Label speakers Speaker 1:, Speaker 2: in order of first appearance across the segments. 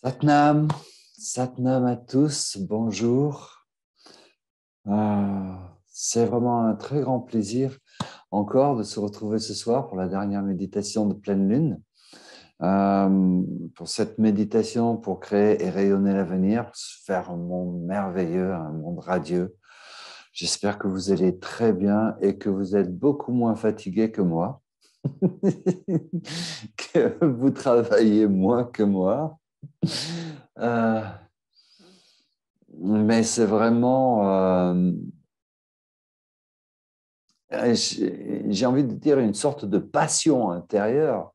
Speaker 1: Satnam, Satnam à tous, bonjour. C'est vraiment un très grand plaisir encore de se retrouver ce soir pour la dernière méditation de pleine lune. Pour cette méditation, pour créer et rayonner l'avenir, faire un monde merveilleux, un monde radieux. J'espère que vous allez très bien et que vous êtes beaucoup moins fatigué que moi, que vous travaillez moins que moi. Euh, mais c'est vraiment, j'ai envie de dire, une sorte de passion intérieure.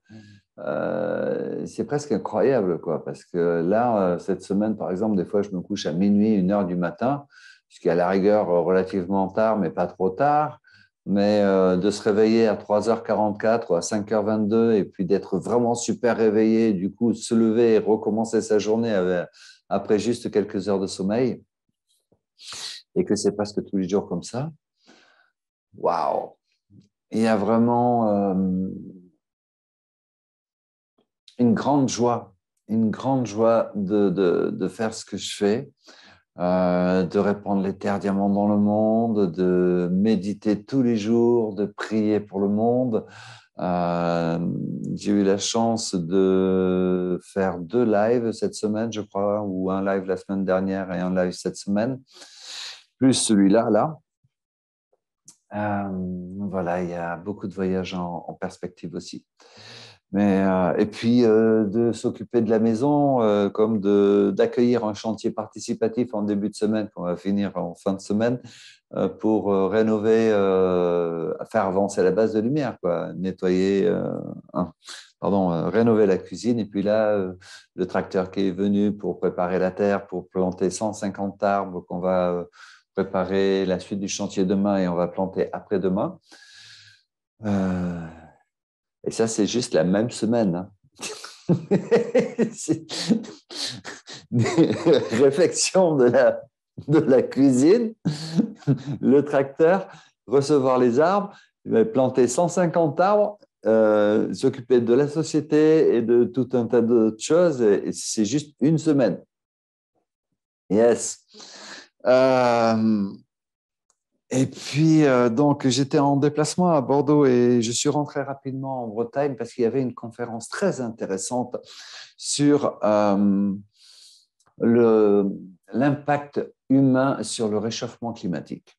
Speaker 1: C'est presque incroyable, quoi, parce que là, cette semaine, par exemple, des fois, je me couche à minuit, 1 heure du matin, ce qui est à la rigueur relativement tard, mais pas trop tard. Mais de se réveiller à 3h44 ou à 5h22 et puis d'être vraiment super réveillé, du coup, se lever et recommencer sa journée après juste quelques heures de sommeil, et que c'est presque tous les jours comme ça. Waouh! Il y a vraiment une grande joie de faire ce que je fais, de répandre les terres diamants dans le monde, de méditer tous les jours, de prier pour le monde. J'ai eu la chance de faire 2 lives cette semaine, je crois, ou un live la semaine dernière et un live cette semaine, plus celui-là, là. Voilà, il y a beaucoup de voyages en perspective aussi. Et puis, de s'occuper de la maison, comme d'accueillir un chantier participatif en début de semaine, qu'on va finir en fin de semaine, pour rénover, faire avancer la base de lumière, quoi, nettoyer, rénover la cuisine. Et puis là, le tracteur qui est venu pour préparer la terre, pour planter 150 arbres qu'on va préparer la suite du chantier demain et on va planter après-demain. Et ça, c'est juste la même semaine. Hein. Réflexion de la cuisine, le tracteur, recevoir les arbres, planter 150 arbres, s'occuper de la société et de tout un tas d'autres choses. Et c'est juste une semaine. Yes. Et puis, donc, j'étais en déplacement à Bordeaux et je suis rentré rapidement en Bretagne parce qu'il y avait une conférence très intéressante sur l'impact humain sur le réchauffement climatique.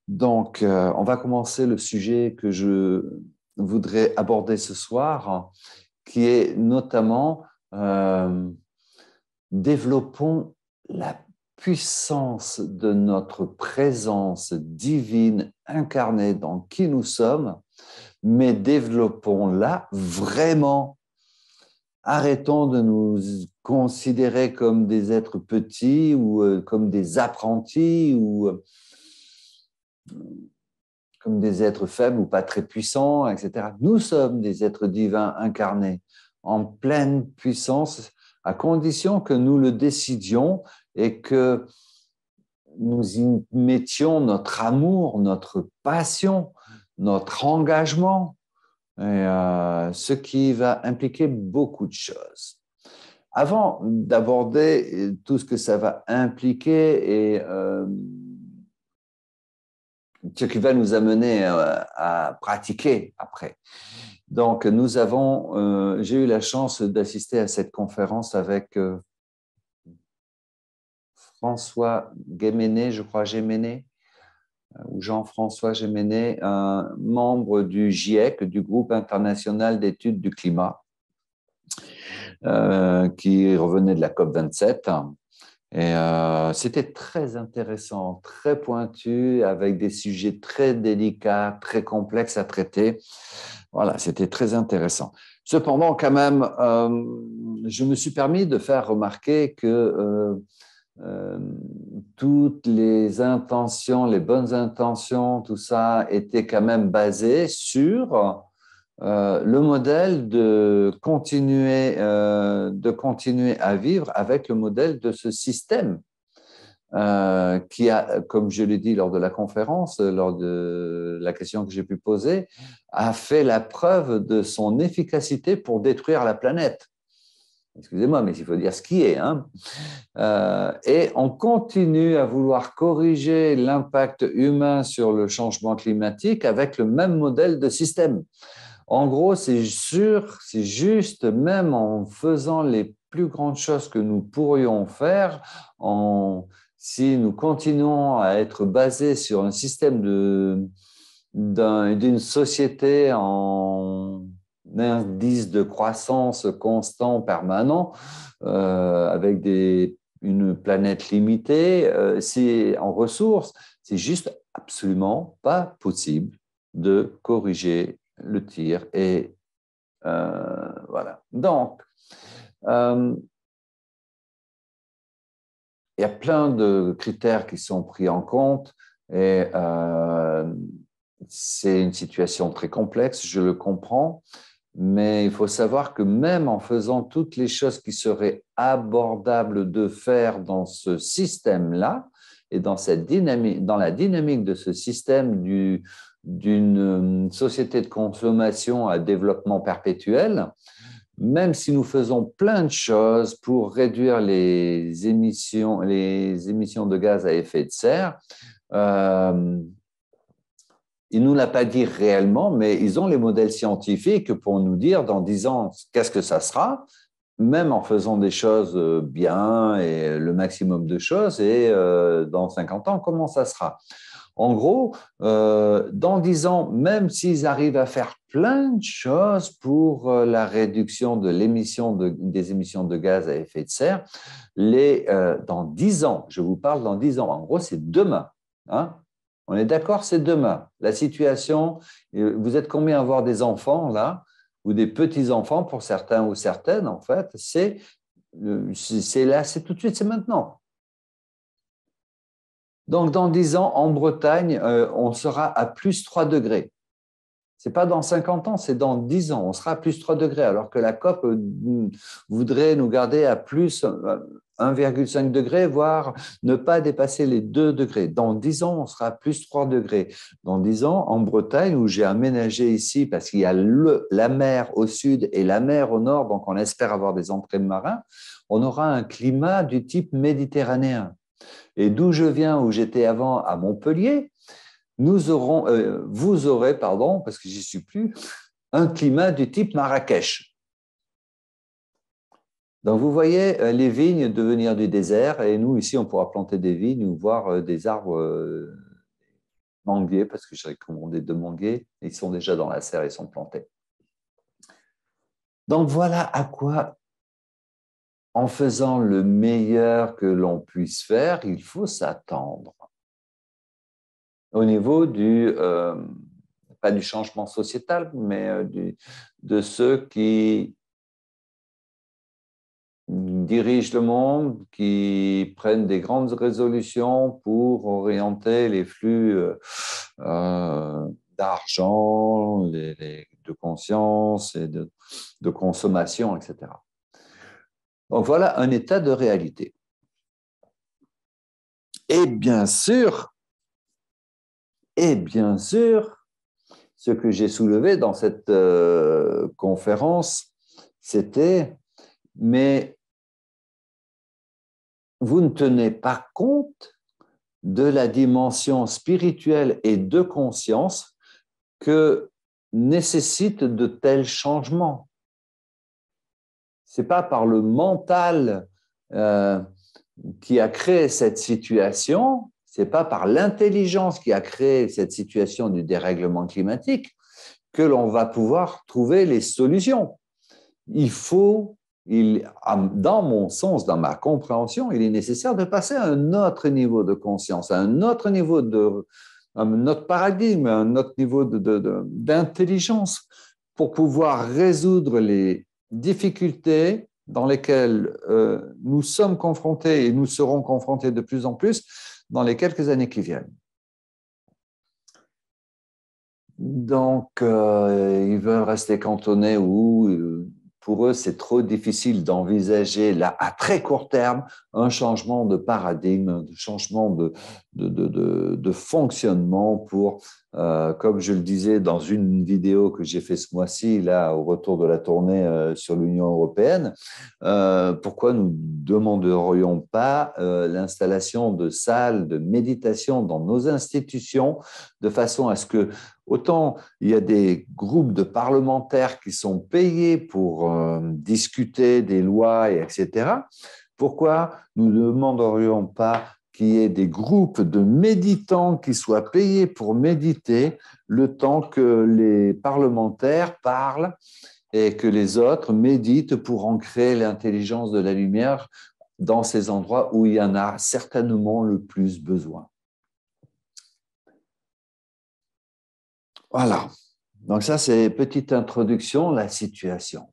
Speaker 1: Donc, on va commencer le sujet que je voudrais aborder ce soir, qui est notamment développons la puissance de notre présence divine incarnée dans qui nous sommes, mais développons-la vraiment. Arrêtons de nous considérer comme des êtres petits ou comme des apprentis ou comme des êtres faibles ou pas très puissants, etc. Nous sommes des êtres divins incarnés en pleine puissance à condition que nous le décidions et que nous y mettions notre amour, notre passion, notre engagement, ce qui va impliquer beaucoup de choses. Avant d'aborder tout ce que ça va impliquer et ce qui va nous amener à pratiquer après. Donc, j'ai eu la chance d'assister à cette conférence avec François Gémené, je crois Gémené, ou Jean-François Gémené, un membre du GIEC, du Groupe international d'études du climat, qui revenait de la COP27. Et c'était très intéressant, très pointu, avec des sujets très délicats, très complexes à traiter. Voilà, c'était très intéressant. Cependant, quand même, je me suis permis de faire remarquer que toutes les intentions, les bonnes intentions, tout ça était quand même basé sur le modèle de continuer à vivre avec le modèle de ce système qui a, comme je l'ai dit lors de la conférence, lors de la question que j'ai pu poser, a fait la preuve de son efficacité pour détruire la planète. Excusez-moi, mais il faut dire ce qui est. Hein. Et on continue à vouloir corriger l'impact humain sur le changement climatique avec le même modèle de système. En gros, c'est sûr, c'est juste, même en faisant les plus grandes choses que nous pourrions faire, si nous continuons à être basés sur un système d'une société en indice de croissance constant permanent, avec une planète limitée, en ressources, c'est juste absolument pas possible de corriger le tir. Et voilà. Donc, il y a plein de critères qui sont pris en compte et c'est une situation très complexe, je le comprends, mais il faut savoir que même en faisant toutes les choses qui seraient abordables de faire dans ce système-là et dans la dynamique de ce système d'une société de consommation à développement perpétuel, même si nous faisons plein de choses pour réduire les émissions de gaz à effet de serre, il ne nous l'a pas dit réellement, mais ils ont les modèles scientifiques pour nous dire dans 10 ans qu'est-ce que ça sera, même en faisant des choses bien et le maximum de choses, et dans 50 ans, comment ça sera. En gros, dans 10 ans, même s'ils arrivent à faire plein de choses pour la réduction de des émissions de gaz à effet de serre, dans 10 ans, je vous parle dans 10 ans, en gros, c'est demain. Hein. On est d'accord, c'est demain. La situation, vous êtes combien à avoir des enfants là, ou des petits-enfants pour certains ou certaines, en fait, c'est là, c'est tout de suite, c'est maintenant. Donc, dans 10 ans, en Bretagne, on sera à plus 3 degrés. Ce n'est pas dans 50 ans, c'est dans 10 ans. On sera à plus 3 degrés, alors que la COP voudrait nous garder à plus 1,5 degré, voire ne pas dépasser les 2 degrés. Dans 10 ans, on sera à plus 3 degrés. Dans 10 ans, en Bretagne, où j'ai aménagé ici, parce qu'il y a la mer au sud et la mer au nord, donc on espère avoir des entrées de marins, on aura un climat du type méditerranéen. Et d'où je viens, où j'étais avant, à Montpellier, vous aurez, parce que j'y suis plus, un climat du type Marrakech. Donc, vous voyez les vignes devenir du désert, et nous, ici, on pourra planter des vignes ou voir des arbres manguiers, parce que j'ai commandé 2 manguiers, ils sont déjà dans la serre, ils sont plantés. Donc, voilà à quoi, en faisant le meilleur que l'on puisse faire, il faut s'attendre. Au niveau pas du changement sociétal, mais de ceux qui dirigent le monde, qui prennent des grandes résolutions pour orienter les flux d'argent, de conscience et de consommation, etc. Donc voilà un état de réalité. Et bien sûr, ce que j'ai soulevé dans cette conférence, c'était, mais vous ne tenez pas compte de la dimension spirituelle et de conscience que nécessitent de tels changements. Ce n'est pas par le mental qui a créé cette situation, ce n'est pas par l'intelligence qui a créé cette situation du dérèglement climatique que l'on va pouvoir trouver les solutions. Dans mon sens, dans ma compréhension, il est nécessaire de passer à un autre niveau de conscience, à un autre niveau un autre paradigme, à un autre niveau d'intelligence pour pouvoir résoudre les difficultés dans lesquelles nous sommes confrontés et nous serons confrontés de plus en plus dans les quelques années qui viennent. Donc, ils veulent rester cantonnés où pour eux, c'est trop difficile d'envisager là, à très court terme, un changement de paradigme, un changement de fonctionnement pour, comme je le disais dans une vidéo que j'ai fait ce mois-ci, là, au retour de la tournée sur l'Union européenne, pourquoi nous ne demanderions pas l'installation de salles de méditation dans nos institutions de façon à ce que, autant il y a des groupes de parlementaires qui sont payés pour discuter des lois, etc., pourquoi nous ne demanderions pas qu'il y ait des groupes de méditants qui soient payés pour méditer le temps que les parlementaires parlent et que les autres méditent pour ancrer l'intelligence de la lumière dans ces endroits où il y en a certainement le plus besoin. Voilà. Donc ça, c'est petite introduction, la situation.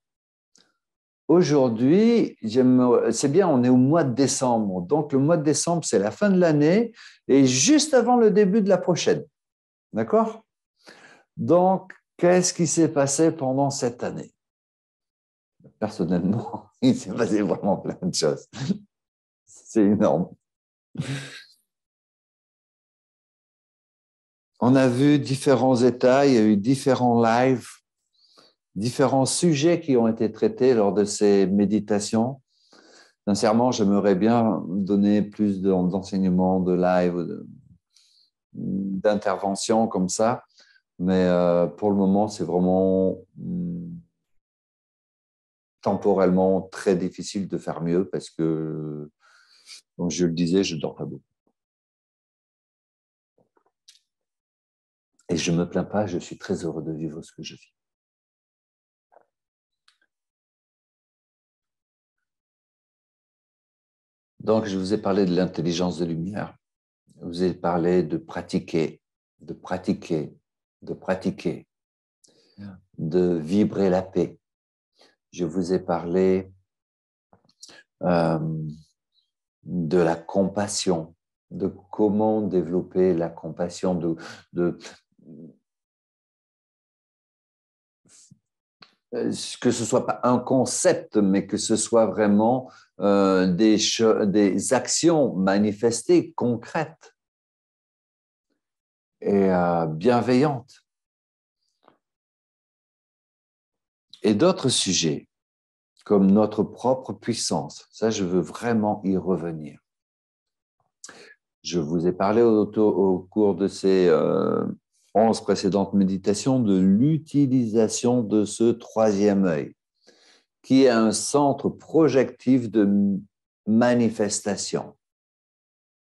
Speaker 1: Aujourd'hui, c'est bien, on est au mois de décembre. Donc, le mois de décembre, c'est la fin de l'année et juste avant le début de la prochaine. D'accord? Donc, qu'est-ce qui s'est passé pendant cette année? Personnellement, il s'est passé vraiment plein de choses. C'est énorme. On a vu différents états, il y a eu différents lives, différents sujets qui ont été traités lors de ces méditations. Sincèrement, j'aimerais bien donner plus d'enseignements, de live, d'interventions comme ça, mais pour le moment, c'est vraiment temporellement très difficile de faire mieux parce que, comme je le disais, je ne dors pas beaucoup. Et je ne me plains pas, je suis très heureux de vivre ce que je vis. Donc, je vous ai parlé de l'intelligence de lumière. Je vous ai parlé de pratiquer, de pratiquer, de pratiquer, de vibrer la paix. Je vous ai parlé de la compassion, de comment développer la compassion, que ce ne soit pas un concept, mais que ce soit vraiment des actions manifestées, concrètes et bienveillantes. Et d'autres sujets, comme notre propre puissance, ça, je veux vraiment y revenir. Je vous ai parlé au cours de ces 11 précédentes méditations de l'utilisation de ce troisième œil, qui est un centre projectif de manifestation,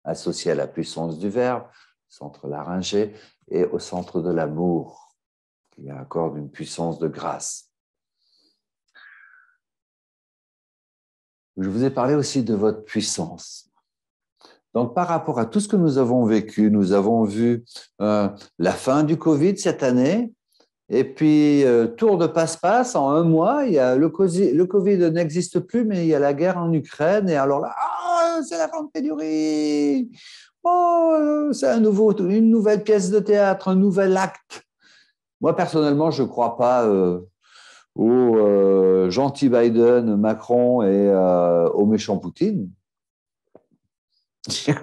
Speaker 1: associé à la puissance du verbe, centre laryngé, et au centre de l'amour, qui accorde une puissance de grâce. Je vous ai parlé aussi de votre puissance. Donc, par rapport à tout ce que nous avons vécu, nous avons vu la fin du Covid cette année, et puis tour de passe-passe, en un mois, il y a le Covid n'existe plus, mais il y a la guerre en Ukraine, et alors là, c'est la fin de pénurie, c'est une nouvelle pièce de théâtre, un nouvel acte. Moi, personnellement, je ne crois pas au gentil Biden, Macron et au méchant Poutine. J'ai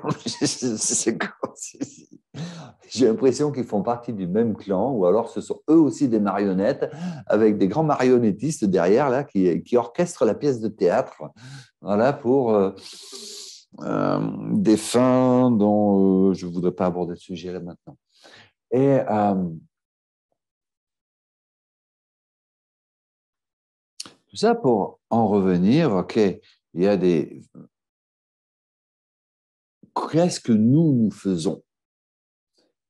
Speaker 1: l'impression qu'ils font partie du même clan, ou alors ce sont eux aussi des marionnettes, avec des grands marionnettistes derrière là, qui orchestrent la pièce de théâtre, voilà, pour des fins dont je ne voudrais pas aborder le sujet là maintenant. Et tout ça pour en revenir, ok, il y a des... Qu'est-ce que nous faisons?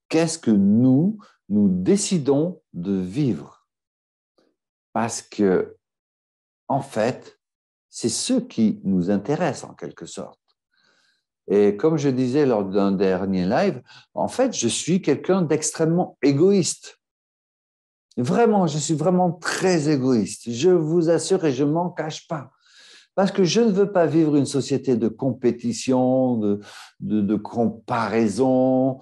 Speaker 1: Qu'est-ce que nous décidons de vivre? Parce que, en fait, c'est ce qui nous intéresse en quelque sorte. Et comme je disais lors d'un dernier live, en fait, je suis quelqu'un d'extrêmement égoïste. Vraiment, je suis vraiment très égoïste. Je vous assure et je ne m'en cache pas. Parce que je ne veux pas vivre une société de compétition, de comparaison,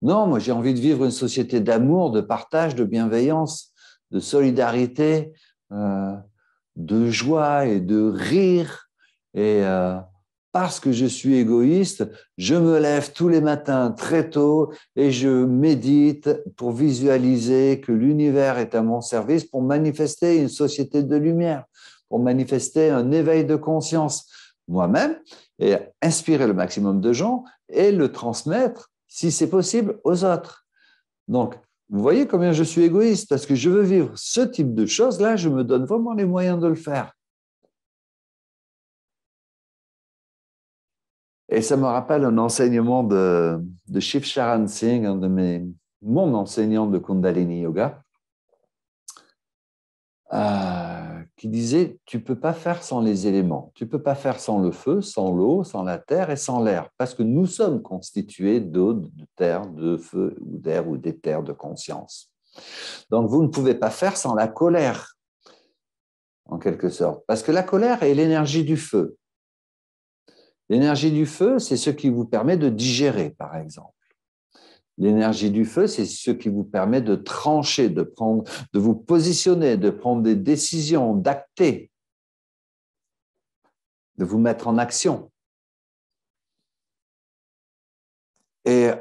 Speaker 1: Non, moi j'ai envie de vivre une société d'amour, de partage, de bienveillance, de solidarité, de joie et de rire Et parce que je suis égoïste, je me lève tous les matins très tôt et je médite pour visualiser que l'univers est à mon service pour manifester une société de lumière, pour manifester un éveil de conscience moi-même et inspirer le maximum de gens et le transmettre, si c'est possible, aux autres. Donc, vous voyez combien je suis égoïste parce que je veux vivre ce type de choses-là, je me donne vraiment les moyens de le faire. Et ça me rappelle un enseignement de Shiv Charan Singh, mon enseignant de Kundalini Yoga, qui disait, tu ne peux pas faire sans les éléments. Tu ne peux pas faire sans le feu, sans l'eau, sans la terre et sans l'air. Parce que nous sommes constitués d'eau, de terre, de feu ou d'air ou d'éther, de conscience. Donc, vous ne pouvez pas faire sans la colère, en quelque sorte. Parce que la colère est l'énergie du feu. L'énergie du feu, c'est ce qui vous permet de digérer, par exemple. L'énergie du feu, c'est ce qui vous permet de trancher, de vous positionner, de prendre des décisions, d'acter, de vous mettre en action. Et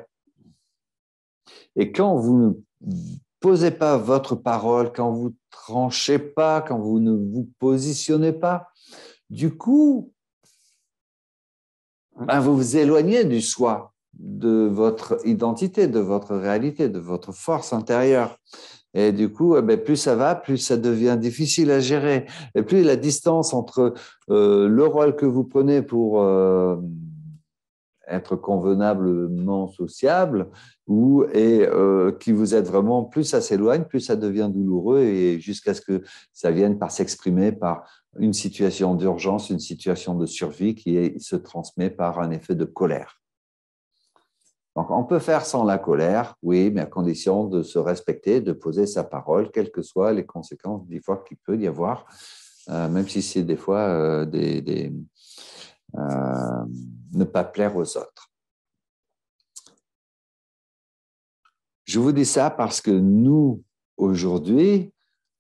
Speaker 1: quand vous ne posez pas votre parole, quand vous ne tranchez pas, quand vous ne vous positionnez pas, du coup, vous vous éloignez du soi, de votre identité, de votre réalité, de votre force intérieure. Et du coup, plus ça va, plus ça devient difficile à gérer. Et plus la distance entre le rôle que vous prenez pour être convenablement sociable et qui vous aide vraiment, plus ça s'éloigne, plus ça devient douloureux et jusqu'à ce que ça vienne par s'exprimer par une situation d'urgence, une situation de survie qui se transmet par un effet de colère. Donc, on peut faire sans la colère, oui, mais à condition de se respecter, de poser sa parole, quelles que soient les conséquences des fois qu'il peut y avoir, même si c'est des fois ne pas plaire aux autres. Je vous dis ça parce que nous, aujourd'hui,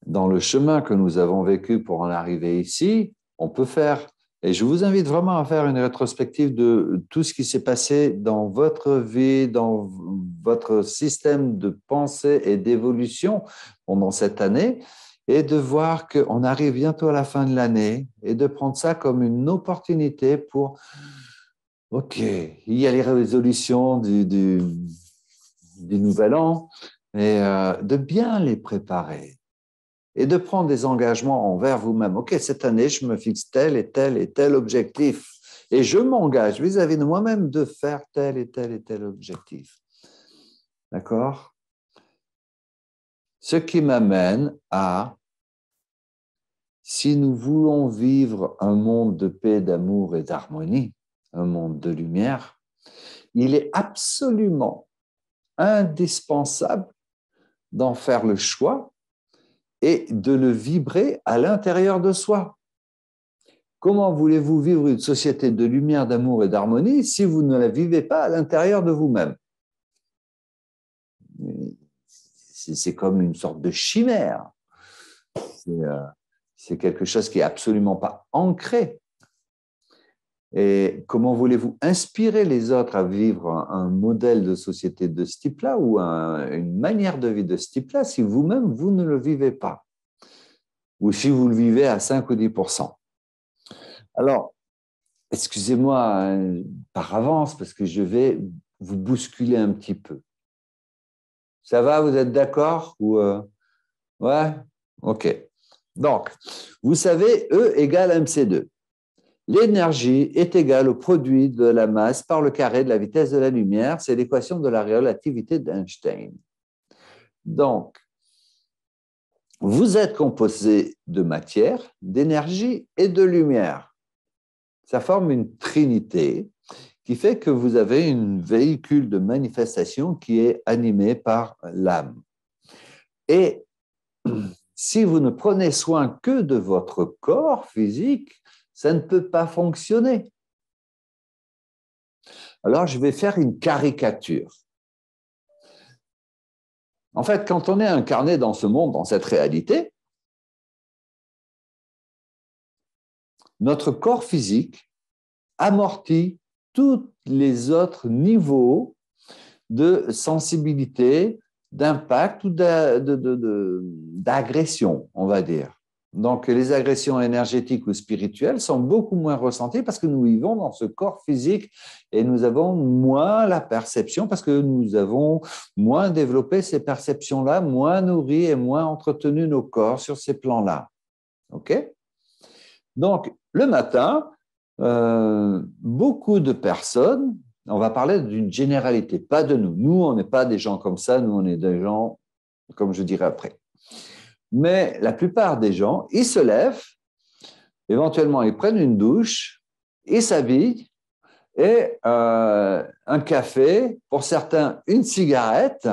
Speaker 1: dans le chemin que nous avons vécu pour en arriver ici, on peut faire, et je vous invite vraiment à faire une rétrospective de tout ce qui s'est passé dans votre vie, dans votre système de pensée et d'évolution pendant cette année, et de voir qu'on arrive bientôt à la fin de l'année et de prendre ça comme une opportunité pour, OK, il y a les résolutions du nouvel an, et de bien les préparer et de prendre des engagements envers vous-même. OK, cette année, je me fixe tel et tel et tel objectif et je m'engage vis-à-vis de moi-même de faire tel et tel et tel objectif. D'accord? Ce qui m'amène à, si nous voulons vivre un monde de paix, d'amour et d'harmonie, un monde de lumière, il est absolument indispensable d'en faire le choix et de le vibrer à l'intérieur de soi. Comment voulez-vous vivre une société de lumière, d'amour et d'harmonie si vous ne la vivez pas à l'intérieur de vous-même? C'est comme une sorte de chimère. C'est quelque chose qui n'est absolument pas ancré. Et comment voulez-vous inspirer les autres à vivre un modèle de société de ce type-là ou une manière de vie de ce type-là si vous-même, vous ne le vivez pas? Ou si vous le vivez à 5 ou 10%. Alors, excusez-moi par avance parce que je vais vous bousculer un petit peu. Ça va, vous êtes d'accord ou Ouais? OK. Donc, vous savez, E égale mc2. L'énergie est égale au produit de la masse par le carré de la vitesse de la lumière. C'est l'équation de la relativité d'Einstein. Donc, vous êtes composé de matière, d'énergie et de lumière. Ça forme une trinité qui fait que vous avez un véhicule de manifestation qui est animé par l'âme. Et si vous ne prenez soin que de votre corps physique, ça ne peut pas fonctionner. Alors, je vais faire une caricature. En fait, quand on est incarné dans ce monde, dans cette réalité, notre corps physique amortit tous les autres niveaux de sensibilité, d'impact ou d'agression, on va dire. Donc, les agressions énergétiques ou spirituelles sont beaucoup moins ressenties parce que nous vivons dans ce corps physique et nous avons moins la perception parce que nous avons moins développé ces perceptions-là, moins nourri et moins entretenu nos corps sur ces plans-là. OK? Donc, le matin, beaucoup de personnes, on va parler d'une généralité, pas de nous. Nous, on n'est pas des gens comme ça, nous, on est des gens, comme je dirai après. Mais la plupart des gens, ils se lèvent, éventuellement, ils prennent une douche, ils s'habillent, et un café, pour certains, une cigarette,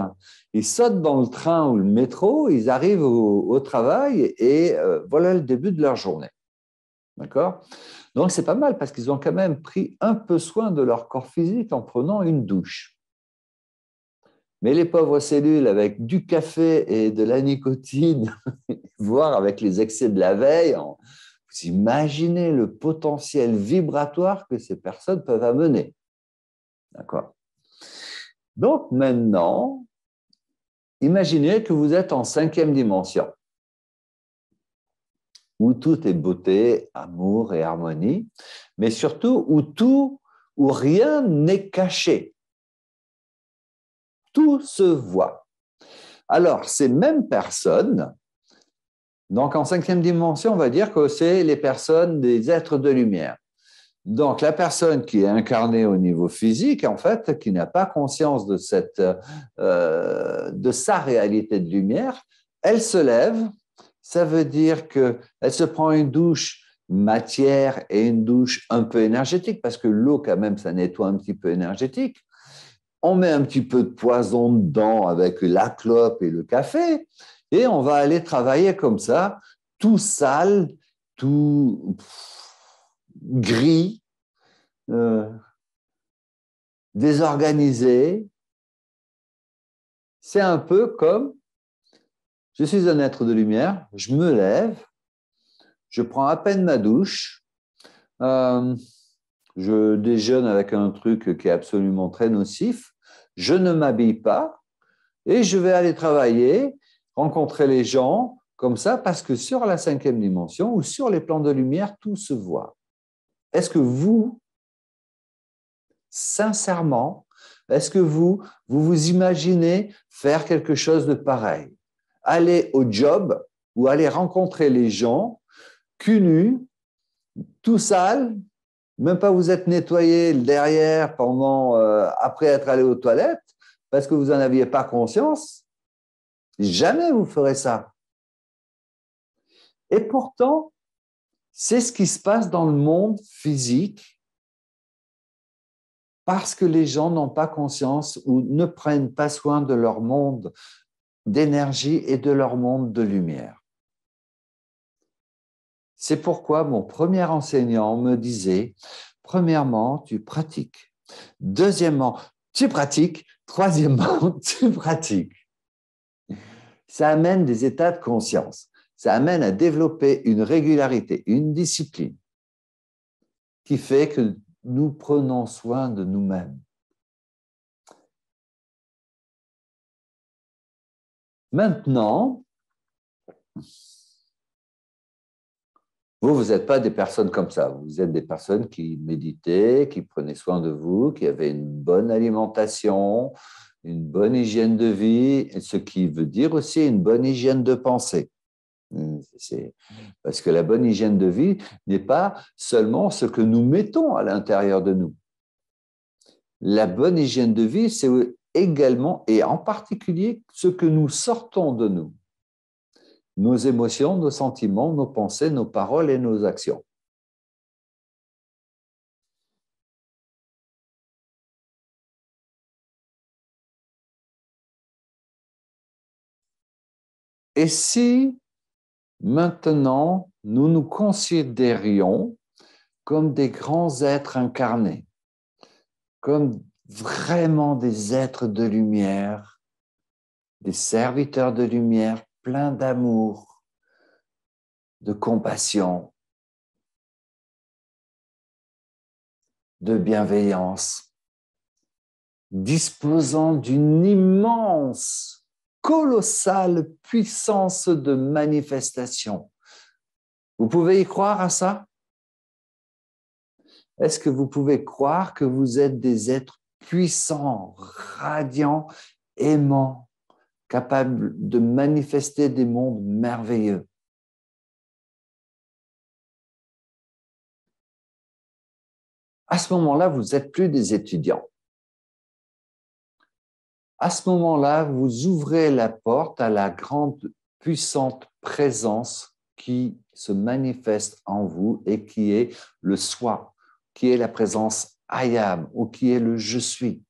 Speaker 1: ils sautent dans le train ou le métro, ils arrivent au travail, et voilà le début de leur journée. D'accord? Donc, c'est pas mal parce qu'ils ont quand même pris un peu soin de leur corps physique en prenant une douche. Mais les pauvres cellules avec du café et de la nicotine, voire avec les excès de la veille, vous imaginez le potentiel vibratoire que ces personnes peuvent amener. D'accord? Donc, maintenant, imaginez que vous êtes en 5e dimension, où tout est beauté, amour et harmonie, mais surtout où rien n'est caché. Tout se voit. Alors, ces mêmes personnes, donc en 5e dimension, on va dire que c'est les personnes des êtres de lumière. Donc, la personne qui est incarnée au niveau physique, en fait, qui n'a pas conscience de sa réalité de lumière, elle se lève. Ça veut dire qu'elle se prend une douche matière et une douche un peu énergétique, parce que l'eau, quand même, ça nettoie un petit peu énergétique. On met un petit peu de poison dedans avec la clope et le café, et on va aller travailler comme ça, tout sale, tout gris, désorganisé. C'est un peu comme, je suis un être de lumière, je me lève, je prends à peine ma douche, je déjeune avec un truc qui est absolument très nocif, je ne m'habille pas et je vais aller travailler, rencontrer les gens comme ça, parce que sur la 5e dimension ou sur les plans de lumière, tout se voit. Est-ce que vous, sincèrement, est-ce que vous imaginez faire quelque chose de pareil? Aller au job ou aller rencontrer les gens, cul nu, tout sale, même pas vous êtes nettoyé le derrière après être allé aux toilettes, parce que vous n'en aviez pas conscience. Jamais vous ferez ça. Et pourtant, c'est ce qui se passe dans le monde physique parce que les gens n'ont pas conscience ou ne prennent pas soin de leur monde d'énergie et de leur monde de lumière. C'est pourquoi mon premier enseignant me disait, premièrement, tu pratiques. Deuxièmement, tu pratiques. Troisièmement, tu pratiques. Ça amène des états de conscience. Ça amène à développer une régularité, une discipline qui fait que nous prenons soin de nous-mêmes. Maintenant, vous n'êtes pas des personnes comme ça. Vous êtes des personnes qui méditaient, qui prenaient soin de vous, qui avaient une bonne alimentation, une bonne hygiène de vie, ce qui veut dire aussi une bonne hygiène de pensée. Parce que la bonne hygiène de vie n'est pas seulement ce que nous mettons à l'intérieur de nous. La bonne hygiène de vie, c'est également et en particulier ce que nous sortons de nous. Nos émotions, nos sentiments, nos pensées, nos paroles et nos actions. Et si maintenant nous nous considérions comme des grands êtres incarnés, comme vraiment des êtres de lumière, des serviteurs de lumière pleins d'amour, de compassion, de bienveillance, disposant d'une immense, colossale puissance de manifestation. Vous pouvez y croire à ça? Est-ce que vous pouvez croire que vous êtes des êtres puissants, radiants, aimants, capables de manifester des mondes merveilleux? À ce moment-là, vous n'êtes plus des étudiants. À ce moment-là, vous ouvrez la porte à la grande, puissante présence qui se manifeste en vous et qui est le soi, qui est la présence I am ou qui est le je suis.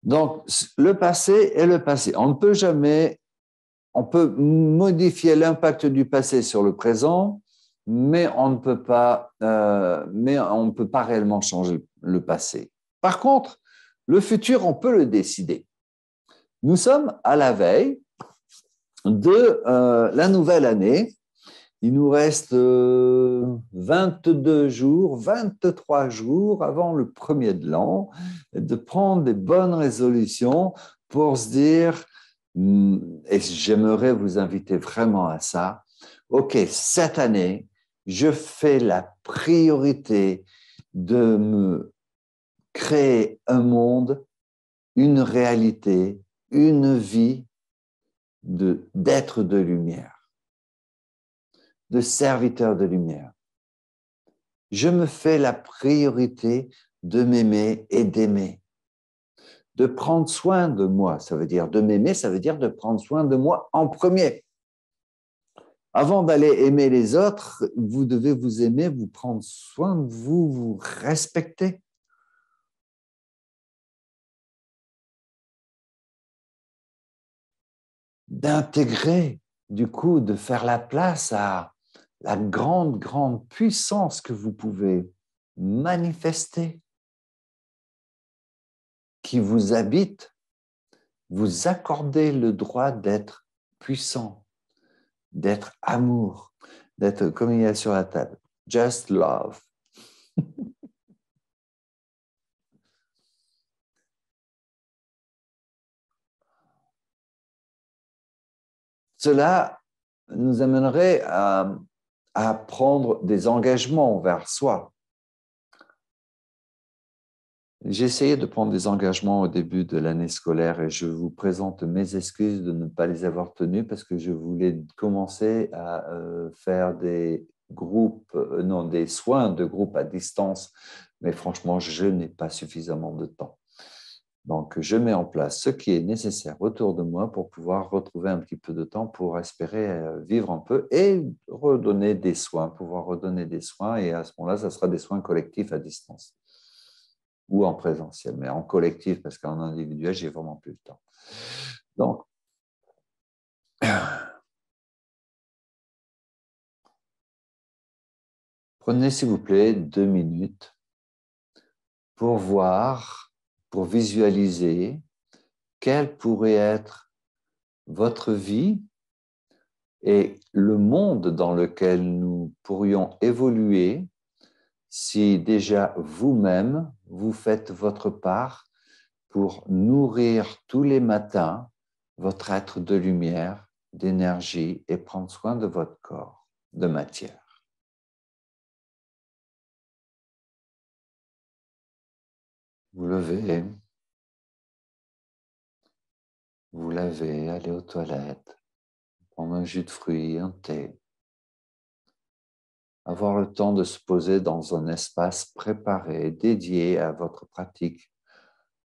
Speaker 1: Donc, le passé est le passé. On ne peut jamais, on peut modifier l'impact du passé sur le présent, mais on ne peut pas, réellement changer le passé. Par contre, le futur, on peut le décider. Nous sommes à la veille de la nouvelle année. Il nous reste 22 jours, 23 jours avant le premier de l'an, de prendre des bonnes résolutions pour se dire, et j'aimerais vous inviter vraiment à ça, OK, cette année, je fais la priorité de me créer un monde, une réalité, une vie d'être de lumière, de serviteur de lumière. Je me fais la priorité de m'aimer et d'aimer, de prendre soin de moi. Ça veut dire de m'aimer, ça veut dire de prendre soin de moi en premier. Avant d'aller aimer les autres, vous devez vous aimer, vous prendre soin de vous, vous respecter. D'intégrer, du coup, de faire la place à la grande, grande puissance que vous pouvez manifester, qui vous habite, vous accordez le droit d'être puissant, d'être amour, d'être comme il y a sur la table, just love. Cela nous amènerait à prendre des engagements envers soi. J'ai essayé de prendre des engagements au début de l'année scolaire et je vous présente mes excuses de ne pas les avoir tenus parce que je voulais commencer à faire des groupes, non, des soins de groupe à distance, mais franchement, je n'ai pas suffisamment de temps. Donc, je mets en place ce qui est nécessaire autour de moi pour pouvoir retrouver un petit peu de temps pour espérer vivre un peu et redonner des soins, pouvoir redonner des soins. Et à ce moment-là, ça sera des soins collectifs à distance ou en présentiel, mais en collectif parce qu'en individuel, j'ai vraiment plus le temps. Donc, prenez s'il vous plaît 2 minutes pour voir, pour visualiser quelle pourrait être votre vie et le monde dans lequel nous pourrions évoluer si déjà vous-même, vous faites votre part pour nourrir tous les matins votre être de lumière, d'énergie et prendre soin de votre corps, de matière. Vous levez, vous lavez, allez aux toilettes, prendre un jus de fruits, un thé. Avoir le temps de se poser dans un espace préparé, dédié à votre pratique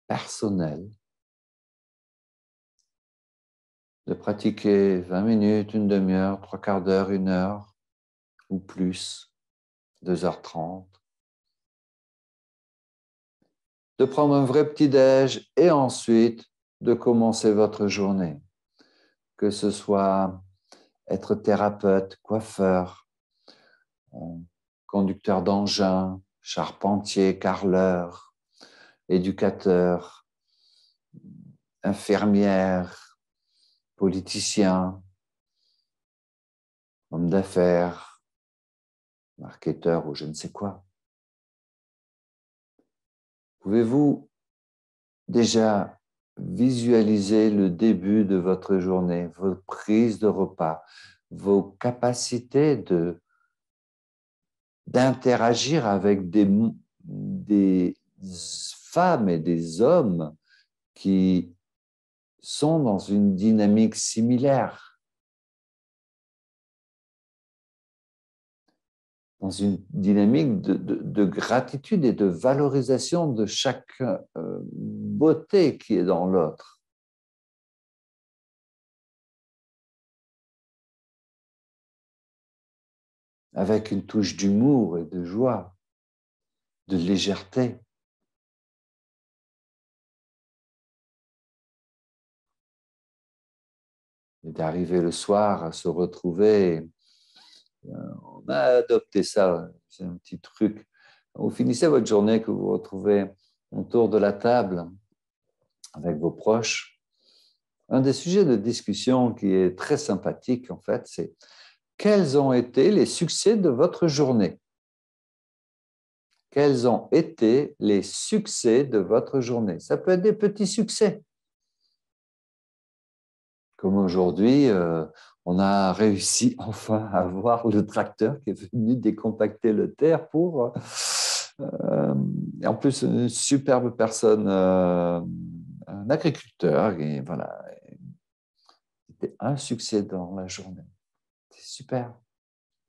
Speaker 1: personnelle, de pratiquer 20 minutes, une demi-heure, 3/4 d'heure, 1 heure ou plus, 2h30, de prendre un vrai petit-déj et ensuite de commencer votre journée, que ce soit être thérapeute, coiffeur, conducteur d'engin, charpentier, carreleur, éducateur, infirmière, politicien, homme d'affaires, marketeur ou je ne sais quoi. Pouvez-vous déjà visualiser le début de votre journée, vos prises de repas, vos capacités d'interagir avec des femmes et des hommes qui sont dans une dynamique similaire, dans une dynamique de gratitude et de valorisation de chaque beauté qui est dans l'autre. Avec une touche d'humour et de joie, de légèreté. Et d'arriver le soir à se retrouver. On a adopté ça, c'est un petit truc. Vous finissez votre journée, que vous vous retrouvez autour de la table avec vos proches. Un des sujets de discussion qui est très sympathique, en fait, c'est quels ont été les succès de votre journée? Quels ont été les succès de votre journée? Ça peut être des petits succès. Comme aujourd'hui, on a réussi enfin à voir le tracteur qui est venu décompacter le terre pour... et en plus, une superbe personne, un agriculteur, et voilà, c'était un succès dans la journée. C'est super.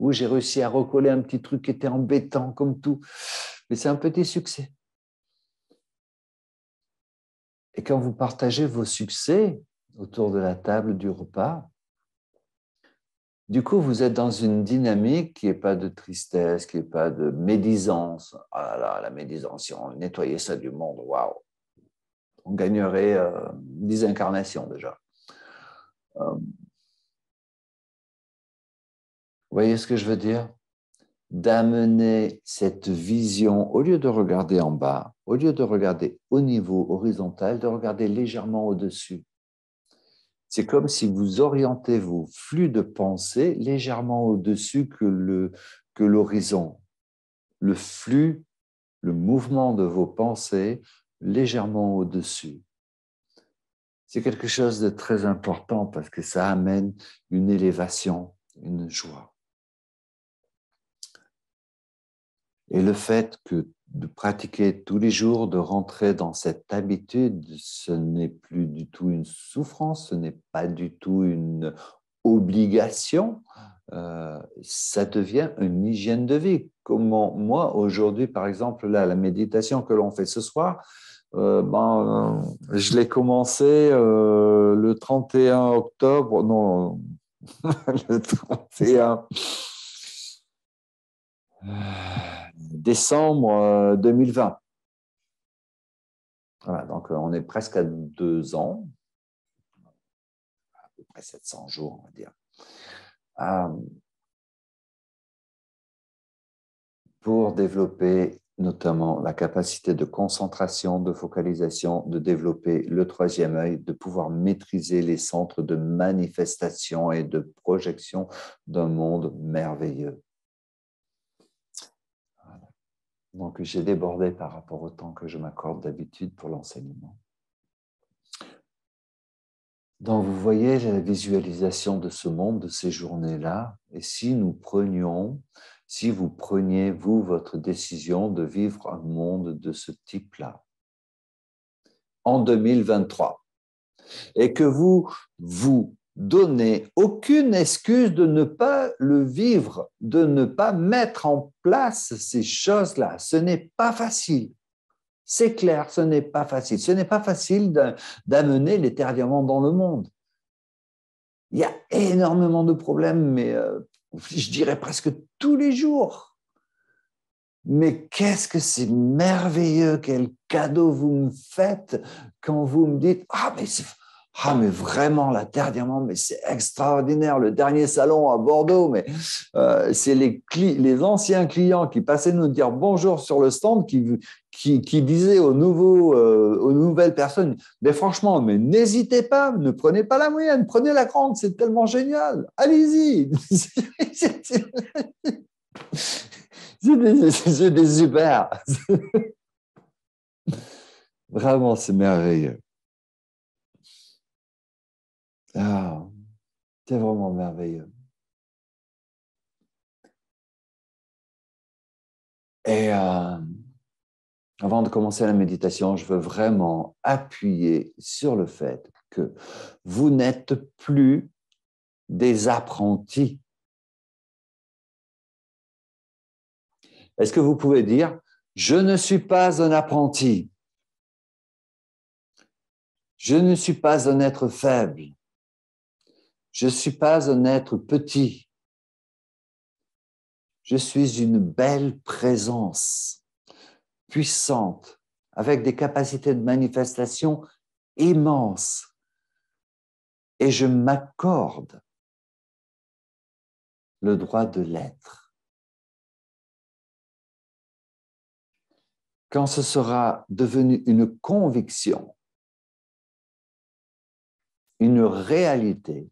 Speaker 1: Où j'ai réussi à recoller un petit truc qui était embêtant comme tout. Mais c'est un petit succès. Et quand vous partagez vos succès autour de la table du repas, du coup, vous êtes dans une dynamique qui n'est pas de tristesse, qui n'est pas de médisance. Ah là là, la médisance, si on nettoyait ça du monde, waouh, on gagnerait 10 incarnations déjà. Vous voyez ce que je veux dire? D'amener cette vision, au lieu de regarder en bas, au lieu de regarder au niveau horizontal, de regarder légèrement au-dessus. C'est comme si vous orientez vos flux de pensée légèrement au-dessus que l'horizon. Le flux, le mouvement de vos pensées légèrement au-dessus. C'est quelque chose de très important parce que ça amène une élévation, une joie. Et le fait que de pratiquer tous les jours, de rentrer dans cette habitude, ce n'est plus du tout une souffrance, ce n'est pas du tout une obligation, ça devient une hygiène de vie. Comment moi, aujourd'hui, par exemple, là, la méditation que l'on fait ce soir, je l'ai commencé le 31 octobre, non, le 31 décembre 2020. Voilà, donc on est presque à 2 ans, à peu près 700 jours, on va dire, pour développer notamment la capacité de concentration, de focalisation, de développer le troisième œil, de pouvoir maîtriser les centres de manifestation et de projection d'un monde merveilleux. Voilà. Donc, j'ai débordé par rapport au temps que je m'accorde d'habitude pour l'enseignement. Donc, vous voyez la visualisation de ce monde, de ces journées-là. Et si vous preniez, vous, votre décision de vivre un monde de ce type-là, en 2023, et que vous donnez aucune excuse de ne pas le vivre, de ne pas mettre en place ces choses-là, ce n'est pas facile. C'est clair, ce n'est pas facile. Ce n'est pas facile d'amener l'éternuement dans le monde. Il y a énormément de problèmes, mais je dirais presque tous les jours. Mais qu'est-ce que c'est merveilleux, quel cadeau vous me faites quand vous me dites « Ah, mais Ah, mais vraiment, la Terre Diamant, mais c'est extraordinaire. Le dernier salon à Bordeaux, mais c'est les anciens clients qui passaient nous dire bonjour sur le stand qui disaient aux nouvelles personnes, mais franchement, mais n'hésitez pas, ne prenez pas la moyenne, prenez la grande, c'est tellement génial. Allez-y. C'est des super. Vraiment, c'est merveilleux. Ah, c'est vraiment merveilleux. Et avant de commencer la méditation, je veux vraiment appuyer sur le fait que vous n'êtes plus des apprentis. Est-ce que vous pouvez dire, je ne suis pas un apprenti, je ne suis pas un être faible, je ne suis pas un être petit, je suis une belle présence puissante, avec des capacités de manifestation immenses. Et je m'accorde le droit de l'être. Quand ce sera devenu une conviction, une réalité,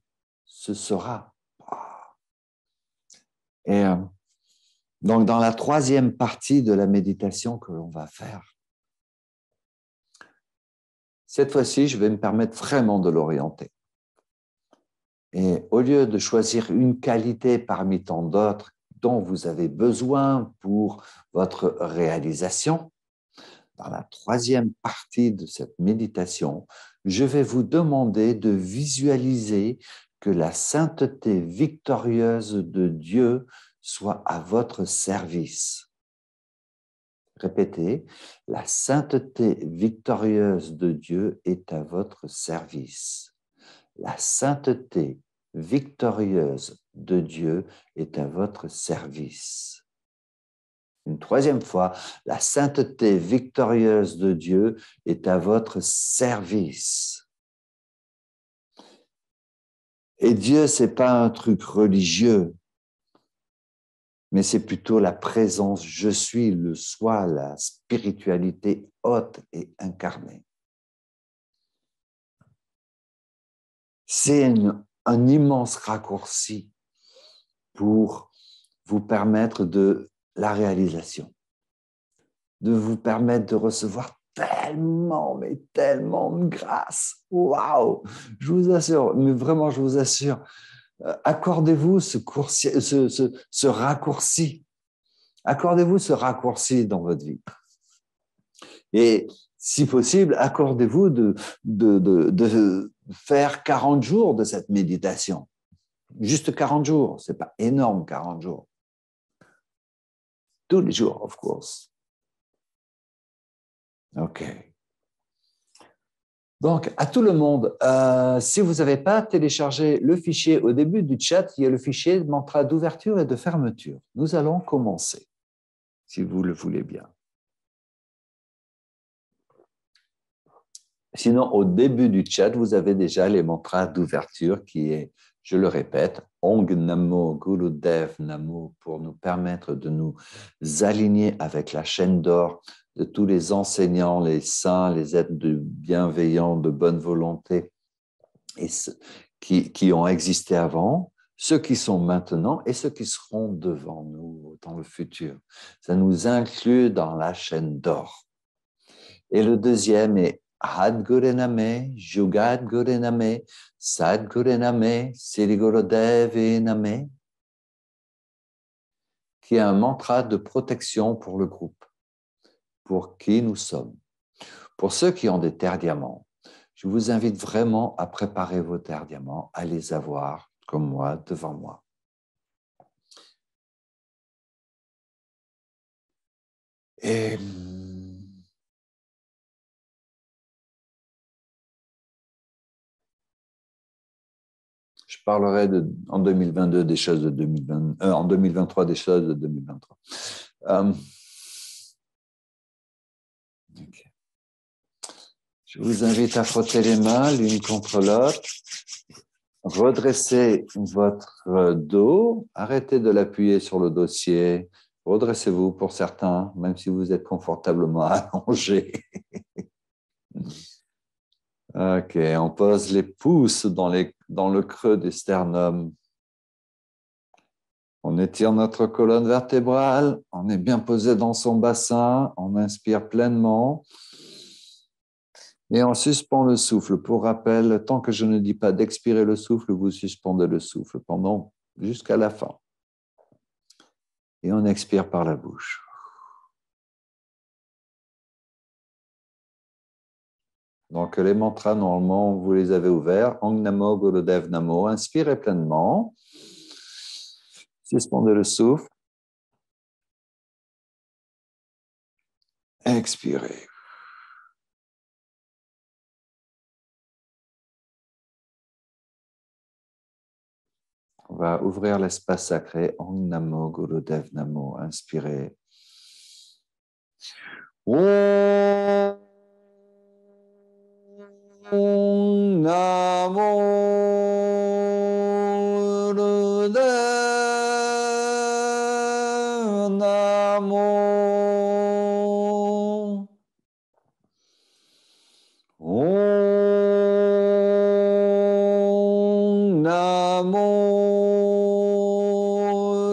Speaker 1: ce sera. Et donc, dans la troisième partie de la méditation que l'on va faire, cette fois-ci, je vais me permettre vraiment de l'orienter. Et au lieu de choisir une qualité parmi tant d'autres dont vous avez besoin pour votre réalisation, dans la troisième partie de cette méditation, je vais vous demander de visualiser que la sainteté victorieuse de Dieu soit à votre service. Répétez, la sainteté victorieuse de Dieu est à votre service. La sainteté victorieuse de Dieu est à votre service. Une troisième fois, la sainteté victorieuse de Dieu est à votre service. Et Dieu, ce n'est pas un truc religieux, mais c'est plutôt la présence, je suis, le soi, la spiritualité haute et incarnée. C'est un immense raccourci pour vous permettre de la réalisation, de vous permettre de recevoir tellement, mais tellement de grâce. Waouh! Je vous assure, mais vraiment, je vous assure, accordez-vous ce raccourci. Accordez-vous ce raccourci dans votre vie. Et si possible, accordez-vous de faire 40 jours de cette méditation. Juste 40 jours, ce n'est pas énorme 40 jours. Tous les jours, of course. OK. Donc, à tout le monde, si vous n'avez pas téléchargé le fichier au début du chat, il y a le fichier de mantra d'ouverture et de fermeture. Nous allons commencer, si vous le voulez bien. Sinon, au début du chat, vous avez déjà les mantras d'ouverture qui est, je le répète, Ong Namo Gurudev Namo, pour nous permettre de nous aligner avec la chaîne d'or de tous les enseignants, les saints, les êtres bienveillants, de bonne volonté, et qui ont existé avant, ceux qui sont maintenant et ceux qui seront devant nous dans le futur. Ça nous inclut dans la chaîne d'or. Et le deuxième est Adgurename, Jugadgurename, Sadgurename, Sirigurudeviname, qui est un mantra de protection pour le groupe, pour qui nous sommes. Pour ceux qui ont des terres diamants, je vous invite vraiment à préparer vos terres diamants, à les avoir, comme moi, devant moi. Et je parlerai en 2022 des choses de 2020, en 2023 des choses de 2023. Okay. Je vous invite à frotter les mains l'une contre l'autre. Redressez votre dos. Arrêtez de l'appuyer sur le dossier. Redressez-vous pour certains, même si vous êtes confortablement allongé. Ok, on pose les pouces dans le creux du sternum. On étire notre colonne vertébrale. On est bien posé dans son bassin. On inspire pleinement. Et on suspend le souffle. Pour rappel, tant que je ne dis pas d'expirer le souffle, vous suspendez le souffle jusqu'à la fin. Et on expire par la bouche. Donc, les mantras, normalement, vous les avez ouverts. Ong Namo Gurudev Namo. Inspirez pleinement. Suspendez le souffle. Expirez. On va ouvrir l'espace sacré. Ong Namo Gurudev Namo. Inspirez. Om Namo Gurudev Namo. Om Namo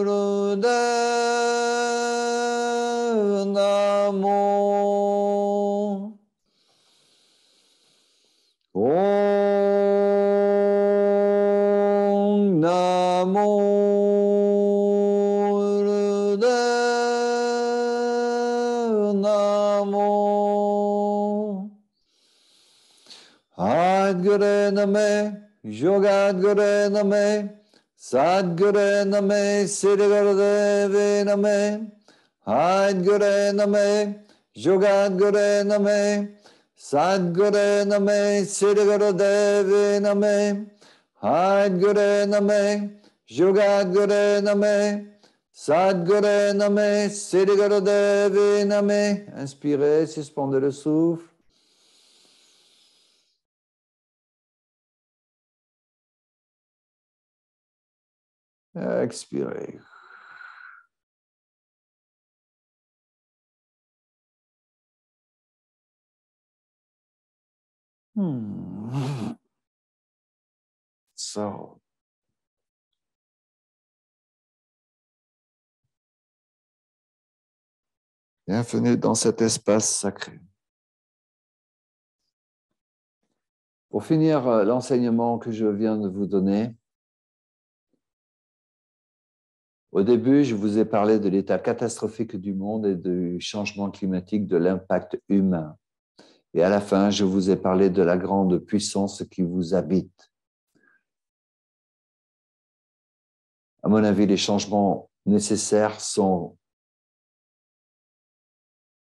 Speaker 1: Gurudev Namo. Om Namo Gurudev Namo. Adgure Name, Yogadgure Name, Sadgure Name, Siddhigurudeve Name. Adgure Name, Yogadgure Name, Sadgure Name, Siddhigurudeve Name. Adgure Name, Yogadgure Name, Sadgure Name, Siddhigurudeve Name. Inspirez, suspendez le souffle. Expirez. So. Bienvenue dans cet espace sacré. Pour finir l'enseignement que je viens de vous donner, au début, je vous ai parlé de l'état catastrophique du monde et du changement climatique, de l'impact humain. Et à la fin, je vous ai parlé de la grande puissance qui vous habite. À mon avis, les changements nécessaires sont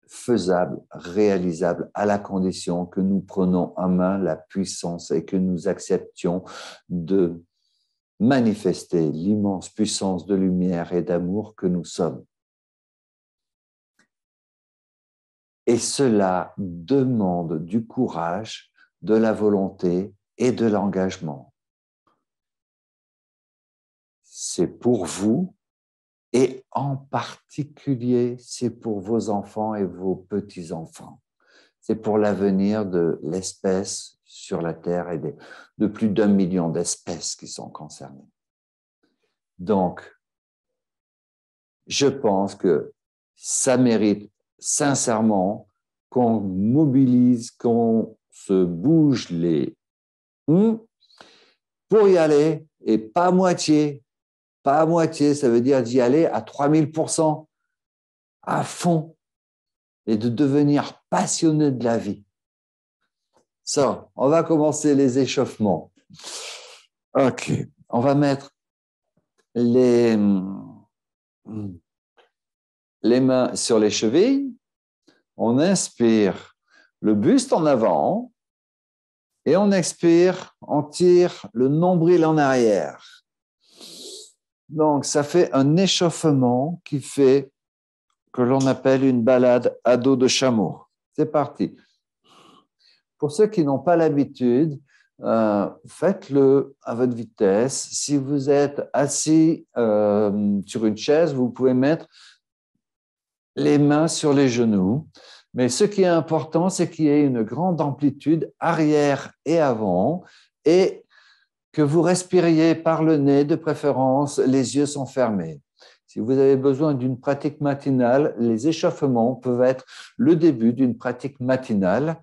Speaker 1: faisables, réalisables, à la condition que nous prenions en main la puissance et que nous acceptions de manifester l'immense puissance de lumière et d'amour que nous sommes. Et cela demande du courage, de la volonté et de l'engagement. C'est pour vous et en particulier, c'est pour vos enfants et vos petits-enfants. C'est pour l'avenir de l'espèce sur la Terre et de plus d'1 million d'espèces qui sont concernées. Donc, je pense que ça mérite sincèrement qu'on mobilise, qu'on se bouge les pour y aller et pas à moitié. Pas à moitié, ça veut dire d'y aller à 3000%, à fond, et de devenir passionné de la vie. Ça, on va commencer les échauffements. Ok, on va mettre les mains sur les chevilles. On inspire le buste en avant et on expire, on tire le nombril en arrière. Donc, ça fait un échauffement qui fait que l'on appelle une balade à dos de chameau. C'est parti. Pour ceux qui n'ont pas l'habitude, faites-le à votre vitesse. Si vous êtes assis sur une chaise, vous pouvez mettre les mains sur les genoux. Mais ce qui est important, c'est qu'il y ait une grande amplitude arrière et avant et que vous respiriez par le nez de préférence, les yeux sont fermés. Si vous avez besoin d'une pratique matinale, les échauffements peuvent être le début d'une pratique matinale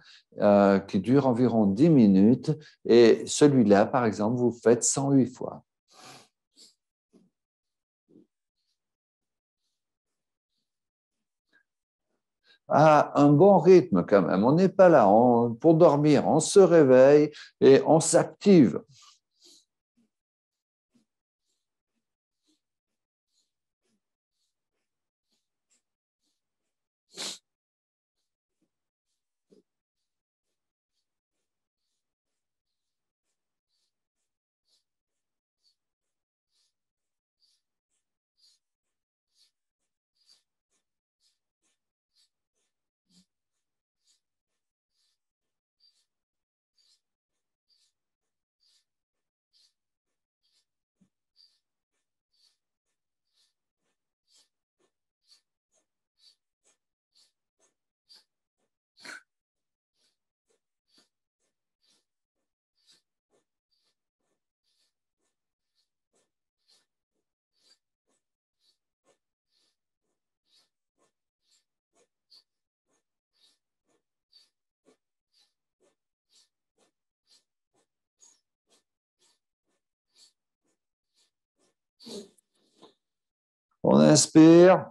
Speaker 1: qui dure environ 10 minutes. Et celui-là, par exemple, vous faites 108 fois. À un bon rythme quand même. On n'est pas là pour dormir. On se réveille et on s'active. On inspire,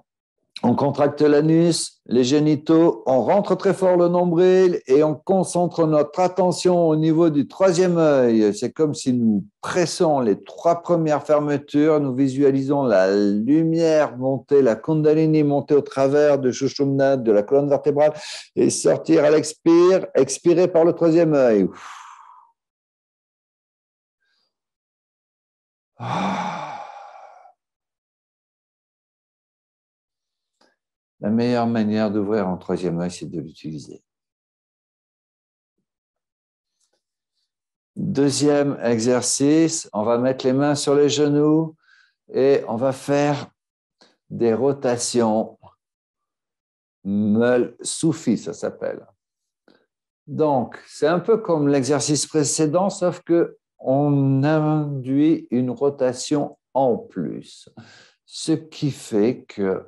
Speaker 1: on contracte l'anus, les génitaux, on rentre très fort le nombril et on concentre notre attention au niveau du troisième œil. C'est comme si nous pressons les trois premières fermetures, nous visualisons la lumière monter, la Kundalini monter au travers de Sushumna, de la colonne vertébrale et sortir à l'expire, expirer par le troisième œil. La meilleure manière d'ouvrir un troisième œil, c'est de l'utiliser. Deuxième exercice, on va mettre les mains sur les genoux et on va faire des rotations meul soufi, ça s'appelle. Donc, c'est un peu comme l'exercice précédent, sauf qu'on induit une rotation en plus, ce qui fait que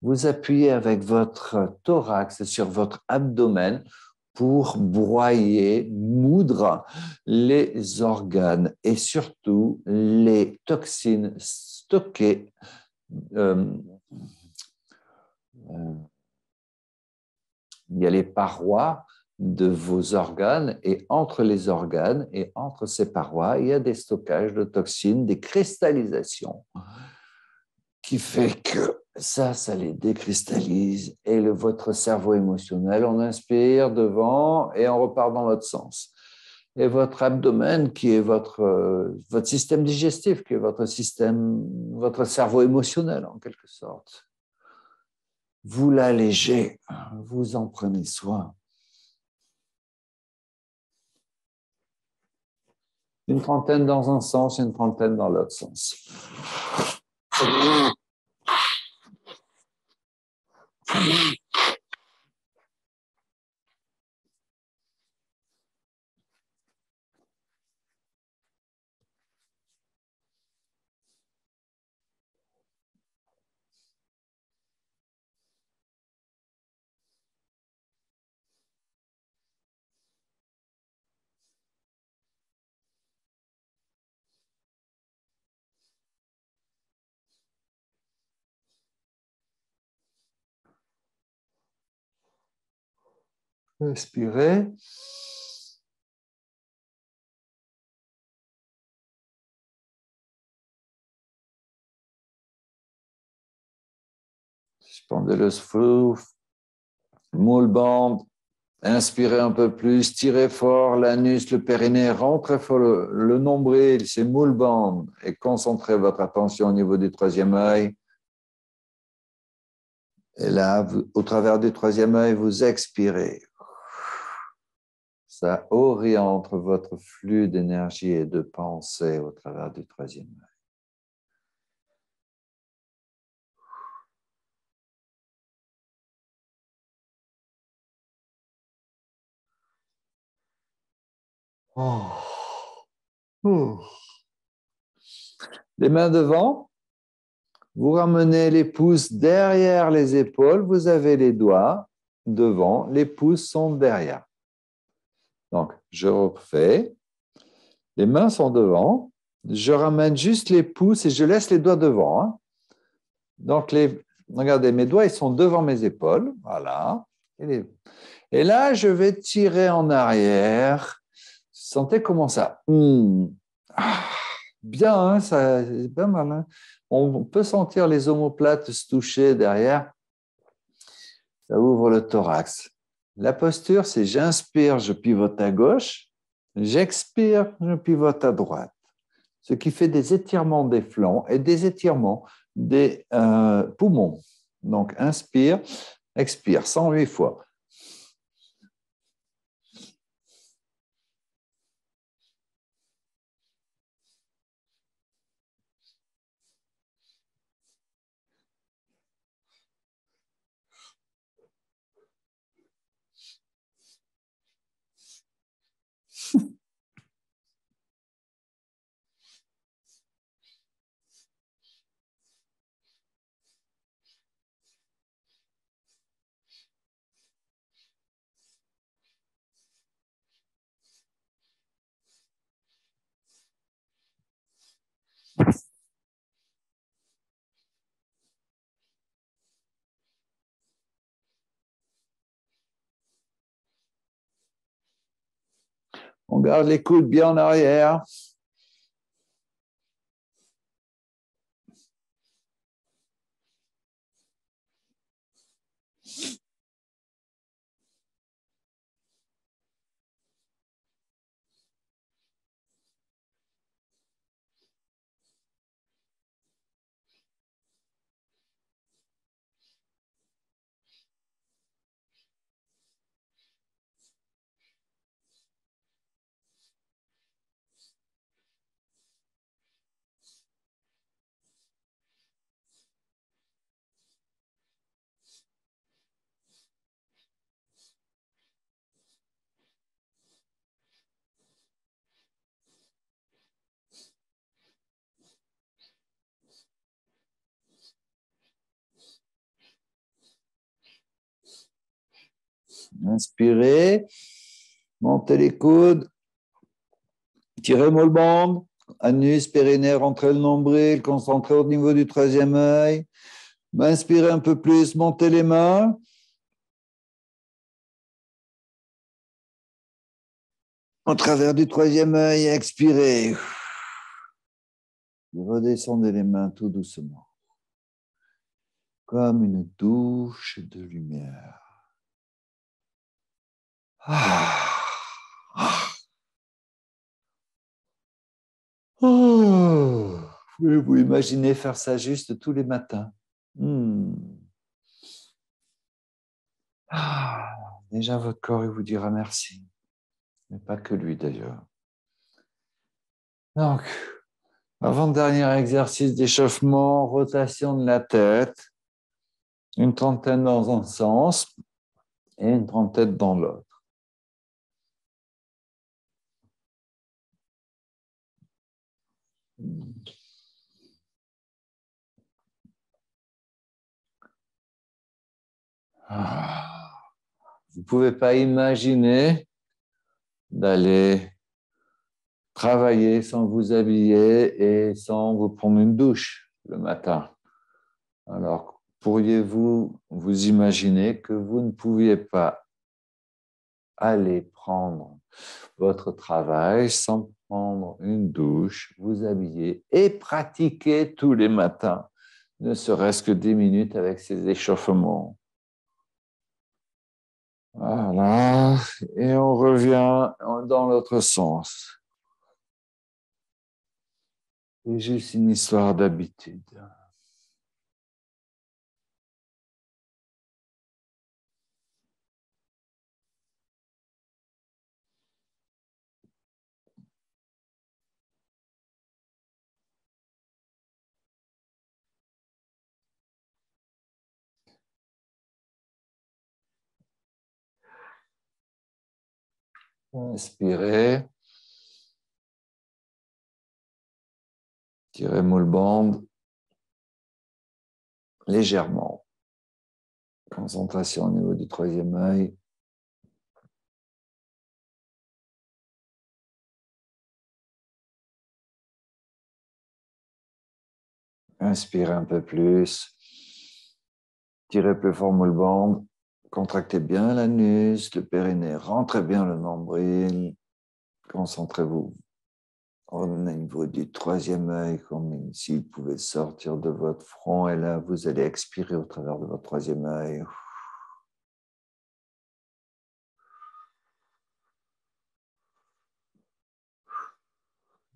Speaker 1: vous appuyez avec votre thorax sur votre abdomen pour broyer, moudre les organes et surtout les toxines stockées il y a les parois de vos organes et entre les organes et entre ces parois, il y a des stockages de toxines, des cristallisations qui fait que ça les décristallise et votre cerveau émotionnel, on inspire devant et on repart dans l'autre sens. Et votre abdomen, qui est votre système digestif, qui est votre cerveau émotionnel en quelque sorte, vous l'allégez, vous en prenez soin. Une trentaine dans un sens, une trentaine dans l'autre sens. Respirez. Suspendez le souffle. Moule bande. Inspirez un peu plus. Tirez fort l'anus, le périnée. Rentrez fort le nombril. C'est moule bande. Et concentrez votre attention au niveau du troisième œil. Et là, au travers du troisième œil, vous expirez. Ça oriente votre flux d'énergie et de pensée au travers du troisième œil. Oh. Oh. Les mains devant, vous ramenez les pouces derrière les épaules, vous avez les doigts devant, les pouces sont derrière. Donc, je refais. Les mains sont devant. Je ramène juste les pouces et je laisse les doigts devant. Hein. Donc, regardez, mes doigts, ils sont devant mes épaules. Voilà. Et là, je vais tirer en arrière. Sentez comment ça. Bien, hein, ça, c'est pas mal. Hein. On peut sentir les omoplates se toucher derrière. Ça ouvre le thorax. La posture, c'est j'inspire, je pivote à gauche. J'expire, je pivote à droite. Ce qui fait des étirements des flancs et des étirements des poumons. Donc, inspire, expire, 108 fois. On garde les coudes bien en arrière. Inspirez, montez les coudes, tirez molles bande, anus, périnée, rentrez le nombril, concentrez au niveau du troisième œil. Inspirez un peu plus, montez les mains. Au travers du troisième œil, expirez. Redescendez les mains tout doucement, comme une douche de lumière. Vous imaginez faire ça juste tous les matins. Déjà, votre corps, il vous dira merci. Mais pas que lui, d'ailleurs. Donc, avant-dernier exercice d'échauffement, rotation de la tête. Une trentaine dans un sens et une trentaine dans l'autre. Vous ne pouvez pas imaginer d'aller travailler sans vous habiller et sans vous prendre une douche le matin. Alors, pourriez-vous vous imaginer que vous ne pouviez pas aller prendre votre travail sans prendre une douche, vous habiller et pratiquer tous les matins, ne serait-ce que 10 minutes avec ces échauffements. Voilà, et on revient dans l'autre sens. C'est juste une histoire d'habitude. Inspirez. Tirez moule bande légèrement. Concentration au niveau du troisième œil. Inspirez un peu plus. Tirez plus fort moule bande. Contractez bien l'anus, le périnée. Rentrez bien le nombril. Concentrez-vous au niveau du troisième œil, comme s'il pouvait sortir de votre front. Et là, vous allez expirer au travers de votre troisième œil.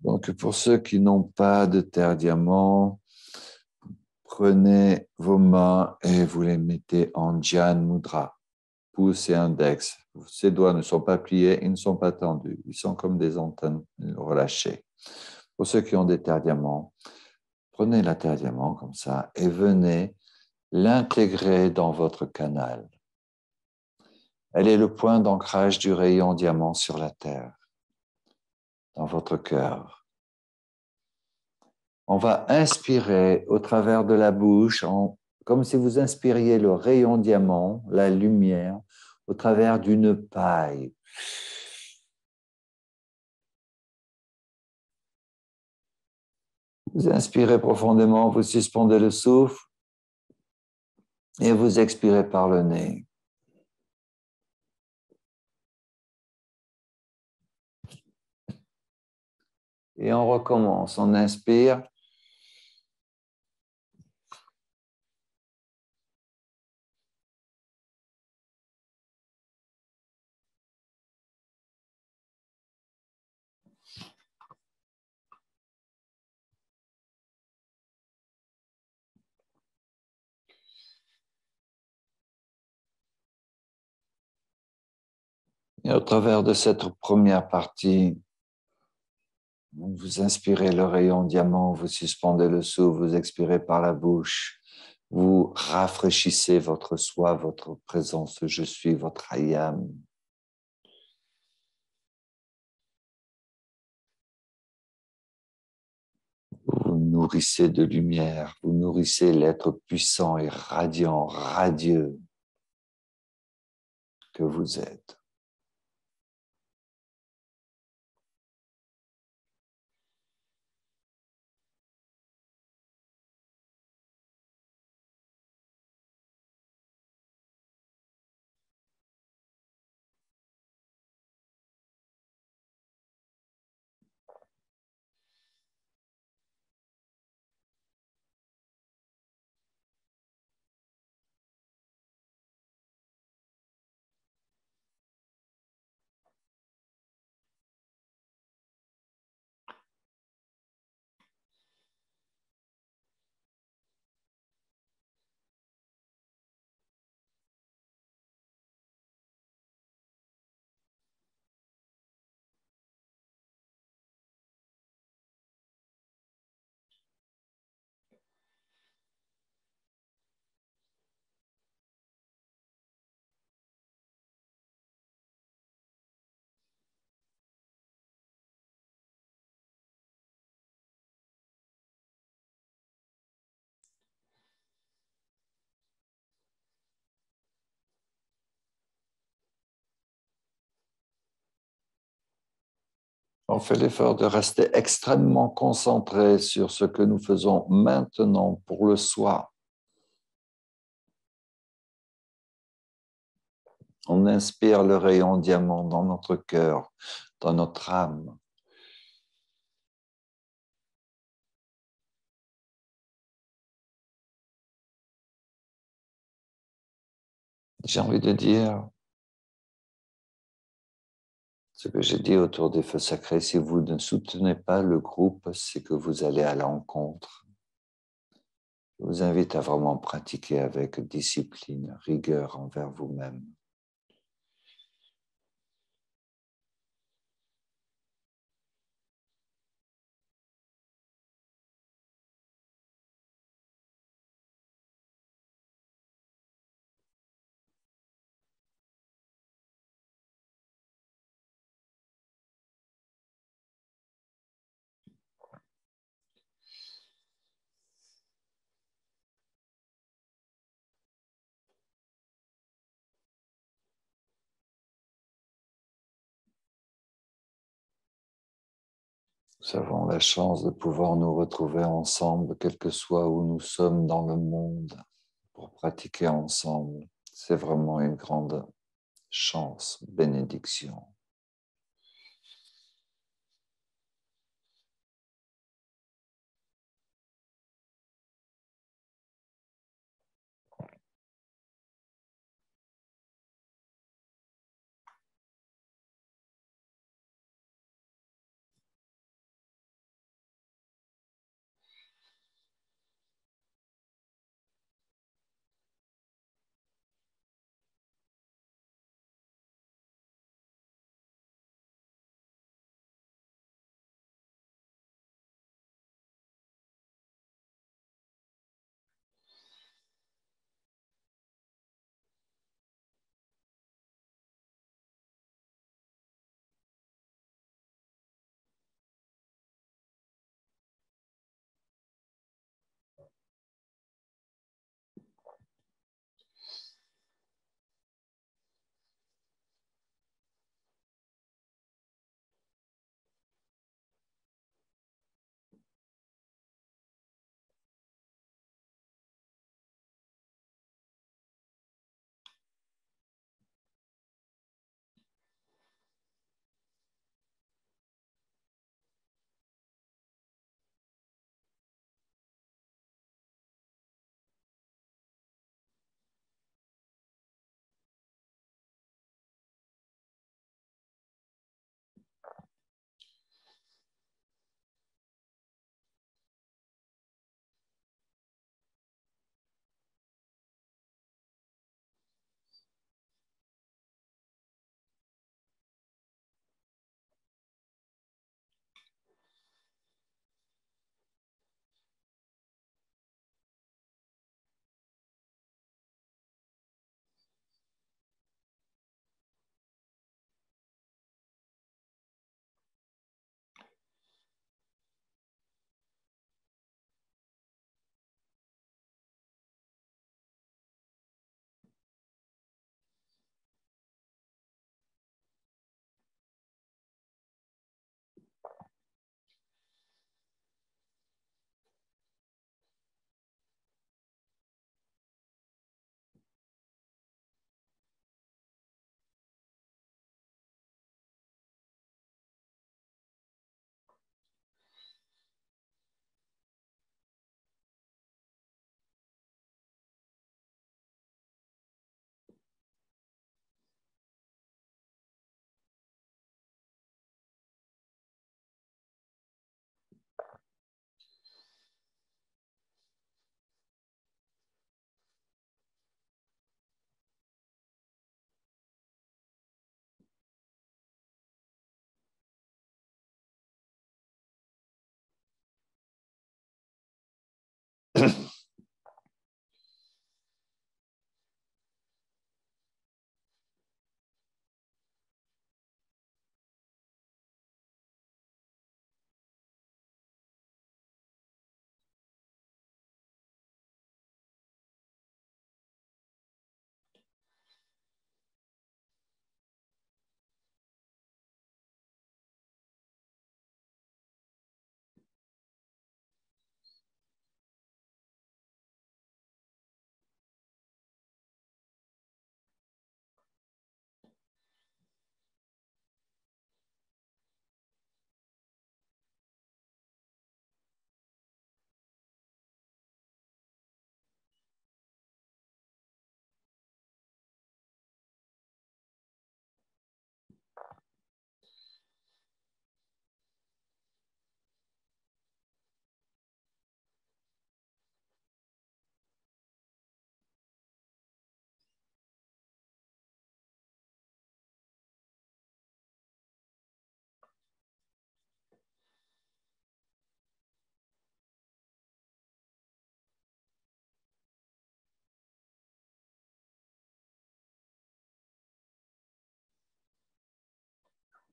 Speaker 1: Donc, pour ceux qui n'ont pas de terre diamant, prenez vos mains et vous les mettez en Dhyan Mudra, pouce et index. Ces doigts ne sont pas pliés, ils ne sont pas tendus. Ils sont comme des antennes relâchées. Pour ceux qui ont des terres diamants, prenez la terre diamant comme ça et venez l'intégrer dans votre canal. Elle est le point d'ancrage du rayon diamant sur la terre, dans votre cœur. On va inspirer au travers de la bouche, comme si vous inspiriez le rayon diamant, la lumière, au travers d'une paille. Vous inspirez profondément, vous suspendez le souffle et vous expirez par le nez. Et on recommence, on inspire. Et au travers de cette première partie, vous inspirez le rayon diamant, vous suspendez le souffle, vous expirez par la bouche. Vous rafraîchissez votre soi, votre présence, je suis, votre ayam. Vous nourrissez de lumière, vous nourrissez l'être puissant et radiant, radieux que vous êtes. On fait l'effort de rester extrêmement concentré sur ce que nous faisons maintenant pour le soi. On inspire le rayon diamant dans notre cœur, dans notre âme. J'ai envie de dire ce que j'ai dit autour des feux sacrés. Si vous ne soutenez pas le groupe, c'est que vous allez à l'encontre. Je vous invite à vraiment pratiquer avec discipline, rigueur envers vous-même. Nous avons la chance de pouvoir nous retrouver ensemble, quel que soit où nous sommes dans le monde, pour pratiquer ensemble. C'est vraiment une grande chance, bénédiction.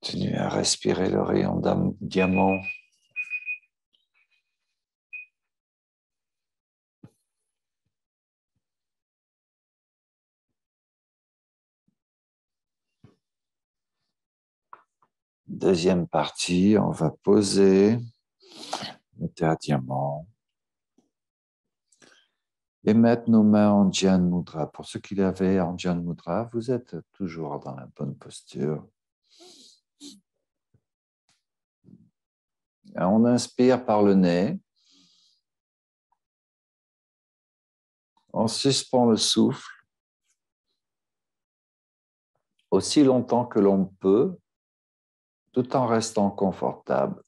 Speaker 1: Continuez à respirer le rayon diamant. Deuxième partie, on va poser le terre diamant et mettre nos mains en Dhyan Mudra. Pour ceux qui l'avaient en Dhyan Mudra, vous êtes toujours dans la bonne posture. On inspire par le nez. On suspend le souffle aussi longtemps que l'on peut, tout en restant confortable.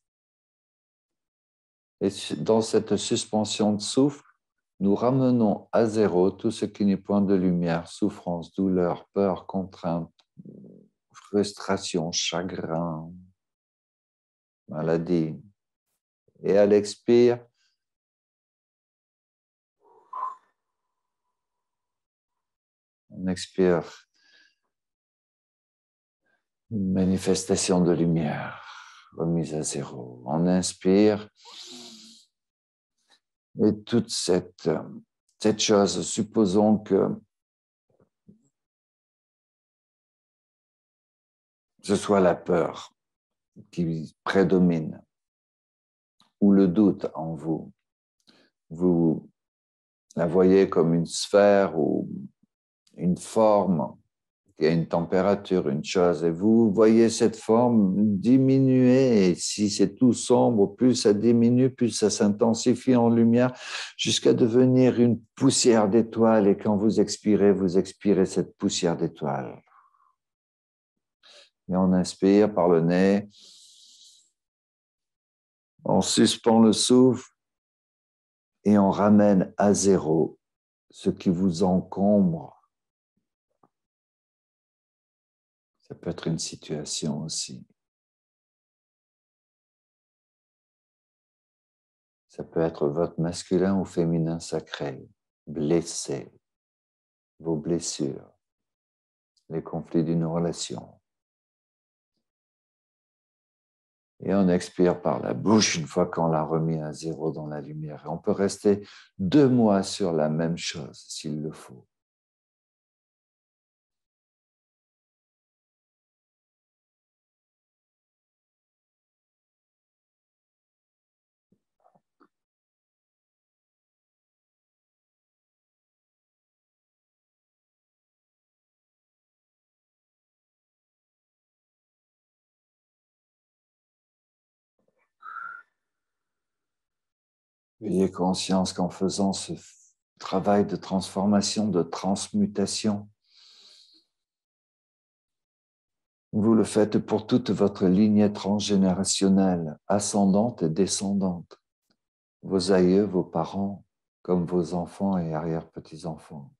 Speaker 1: Et dans cette suspension de souffle, nous ramenons à zéro tout ce qui n'est point de lumière, souffrance, douleur, peur, contrainte, frustration, chagrin, maladie. Et à l'expire, on expire une manifestation de lumière, remise à zéro. On inspire et toute cette chose, supposons que ce soit la peur qui prédomine ou le doute en vous. Vous la voyez comme une sphère ou une forme qui a une température, une chose, et vous voyez cette forme diminuer, et si c'est tout sombre, plus ça diminue, plus ça s'intensifie en lumière, jusqu'à devenir une poussière d'étoiles, et quand vous expirez cette poussière d'étoiles. Et on inspire par le nez, on suspend le souffle, et on ramène à zéro ce qui vous encombre. Ça peut être une situation aussi. Ça peut être votre masculin ou féminin sacré, blessé, vos blessures, les conflits d'une relation. Et on expire par la bouche une fois qu'on l'a remis à zéro dans la lumière. Et on peut rester 2 mois sur la même chose s'il le faut. Ayez conscience qu'en faisant ce travail de transformation, de transmutation, vous le faites pour toute votre lignée transgénérationnelle, ascendante et descendante, vos aïeux, vos parents, comme vos enfants et arrière-petits-enfants.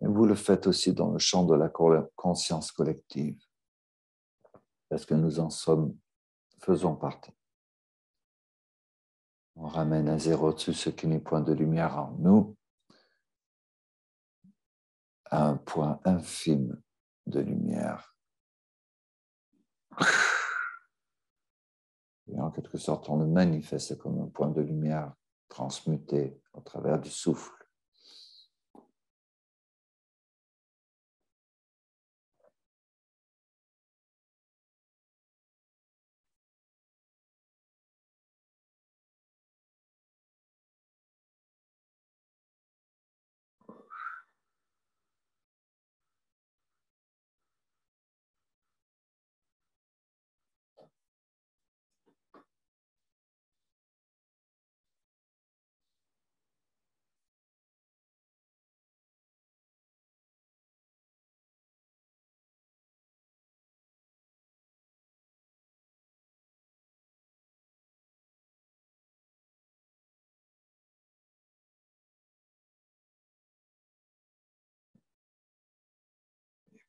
Speaker 1: Et vous le faites aussi dans le champ de la conscience collective, parce que nous en faisons partie. On ramène à zéro dessus ce qui n'est point de lumière en nous, à un point infime de lumière. Et en quelque sorte, on le manifeste comme un point de lumière transmuté au travers du souffle.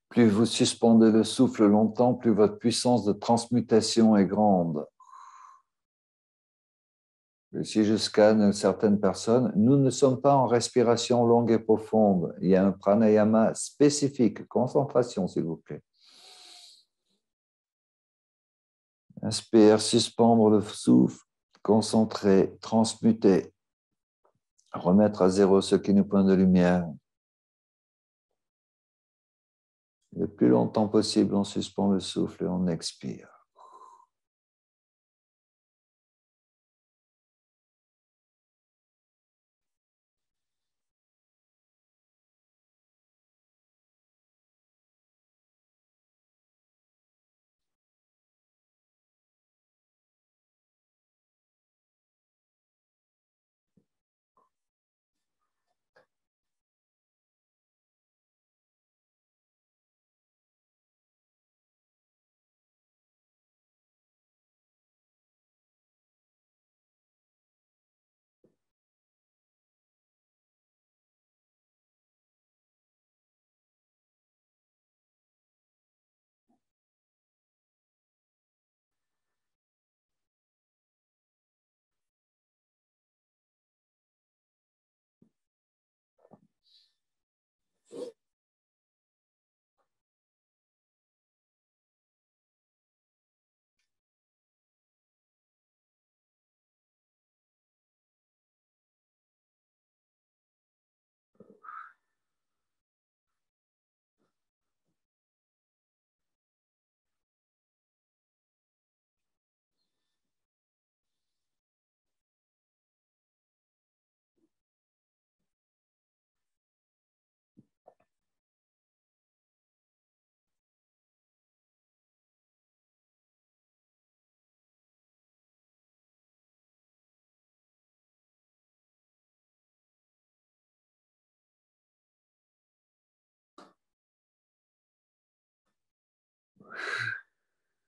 Speaker 1: Plus vous suspendez le souffle longtemps, plus votre puissance de transmutation est grande. Si je scanne certaines personnes, nous ne sommes pas en respiration longue et profonde. Il y a un pranayama spécifique. Concentration, s'il vous plaît. Inspire, suspendre le souffle, concentrer, transmuter, remettre à zéro ce qui n'est point de lumière. Le plus longtemps possible, on suspend le souffle et on expire.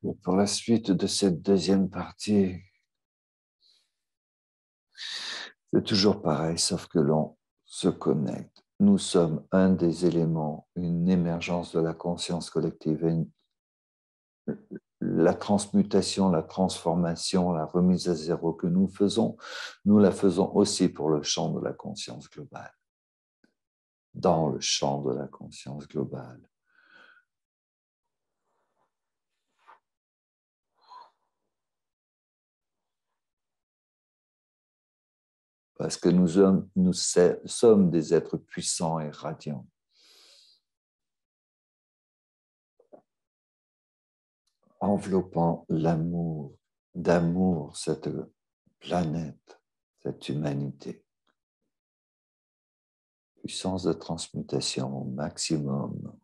Speaker 1: Et pour la suite de cette deuxième partie, c'est toujours pareil, sauf que l'on se connecte. Nous sommes un des éléments, une émergence de la conscience collective. Et la transmutation, la transformation, la remise à zéro que nous faisons, nous la faisons aussi pour le champ de la conscience globale, dans le champ de la conscience globale. Parce que nous sommes des êtres puissants et radiants, enveloppant l'amour, d'amour, cette planète, cette humanité. Puissance de transmutation au maximum.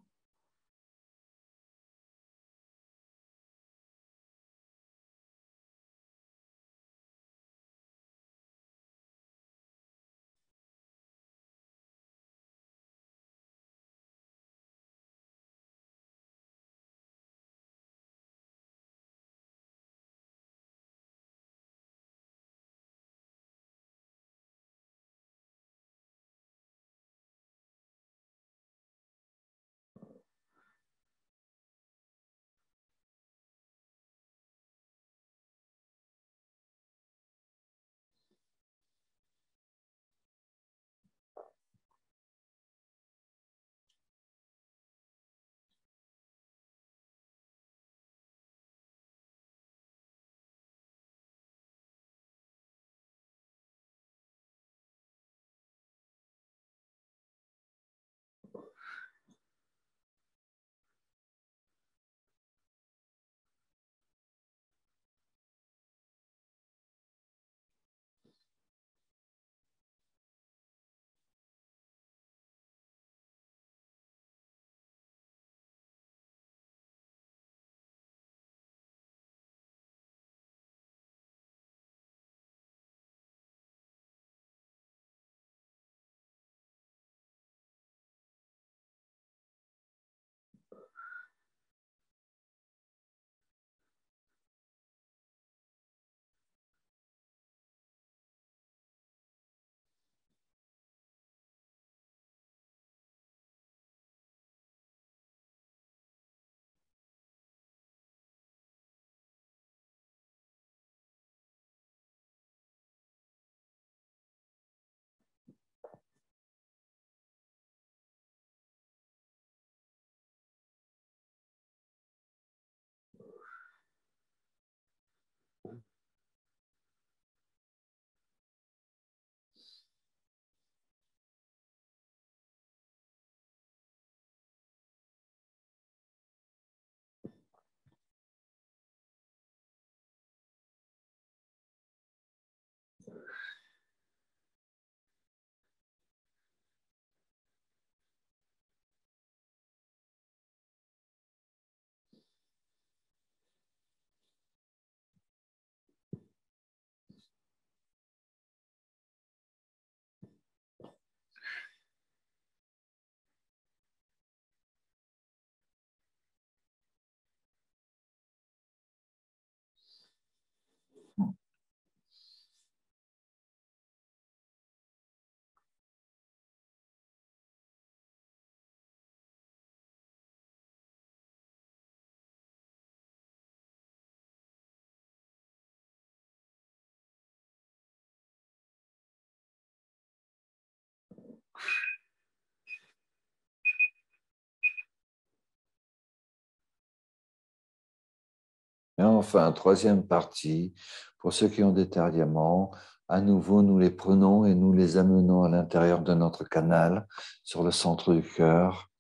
Speaker 1: Et enfin, troisième partie, pour ceux qui ont des terres diamants, à nouveau, nous les prenons et nous les amenons à l'intérieur de notre canal, sur le centre du cœur.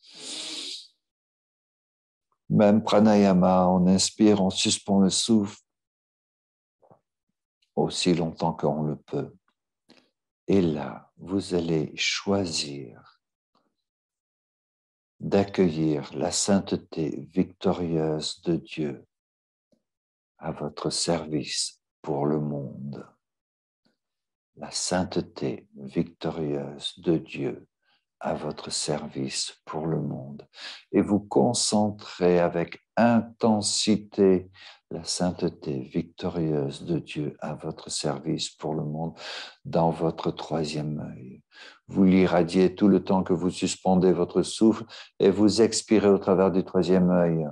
Speaker 1: Même pranayama, on inspire, on suspend le souffle aussi longtemps qu'on le peut. Et là, vous allez choisir d'accueillir la sainteté victorieuse de Dieu à votre service pour le monde. La sainteté victorieuse de Dieu à votre service pour le monde. Et vous concentrez avec intensité la sainteté victorieuse de Dieu à votre service pour le monde dans votre troisième œil. Vous l'irradiez tout le temps que vous suspendez votre souffle et vous expirez au travers du troisième œil.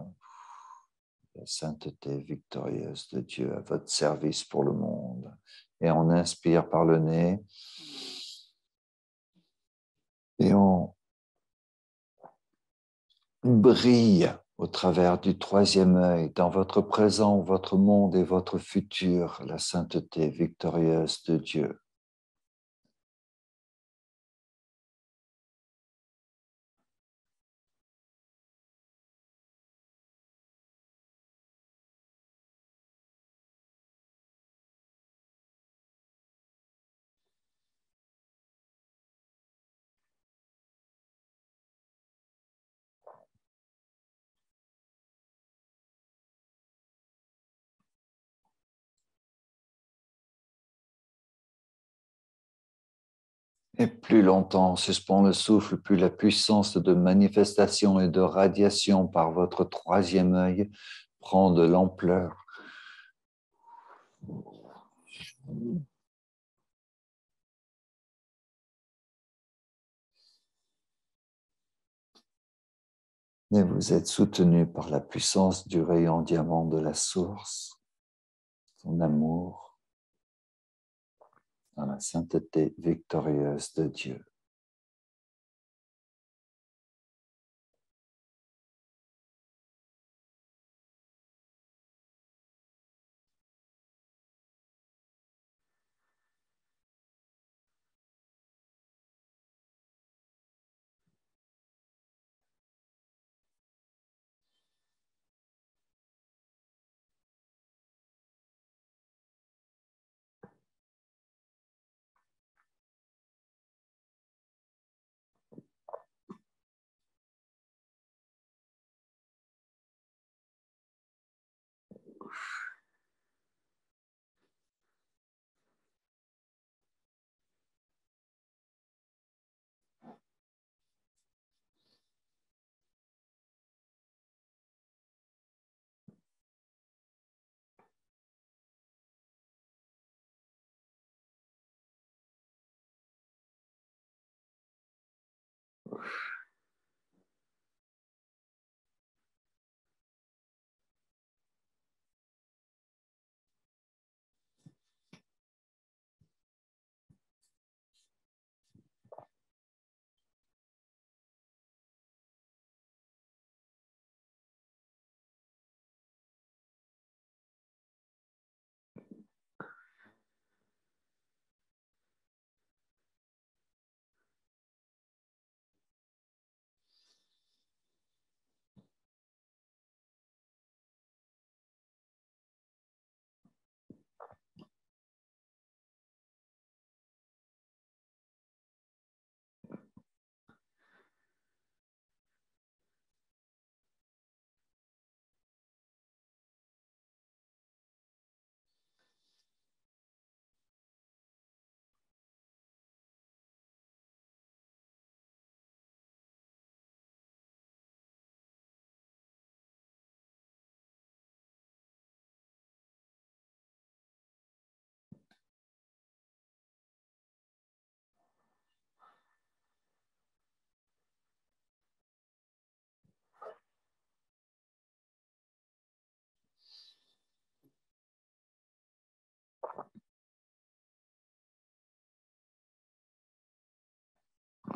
Speaker 1: La sainteté victorieuse de Dieu à votre service pour le monde. Et on inspire par le nez et on brille au travers du troisième œil dans votre présent, votre monde et votre futur, la sainteté victorieuse de Dieu. Et plus longtemps on suspend le souffle, plus la puissance de manifestation et de radiation par votre troisième œil prend de l'ampleur. Et vous êtes soutenu par la puissance du rayon diamant de la source, son amour, dans la sainteté victorieuse de Dieu.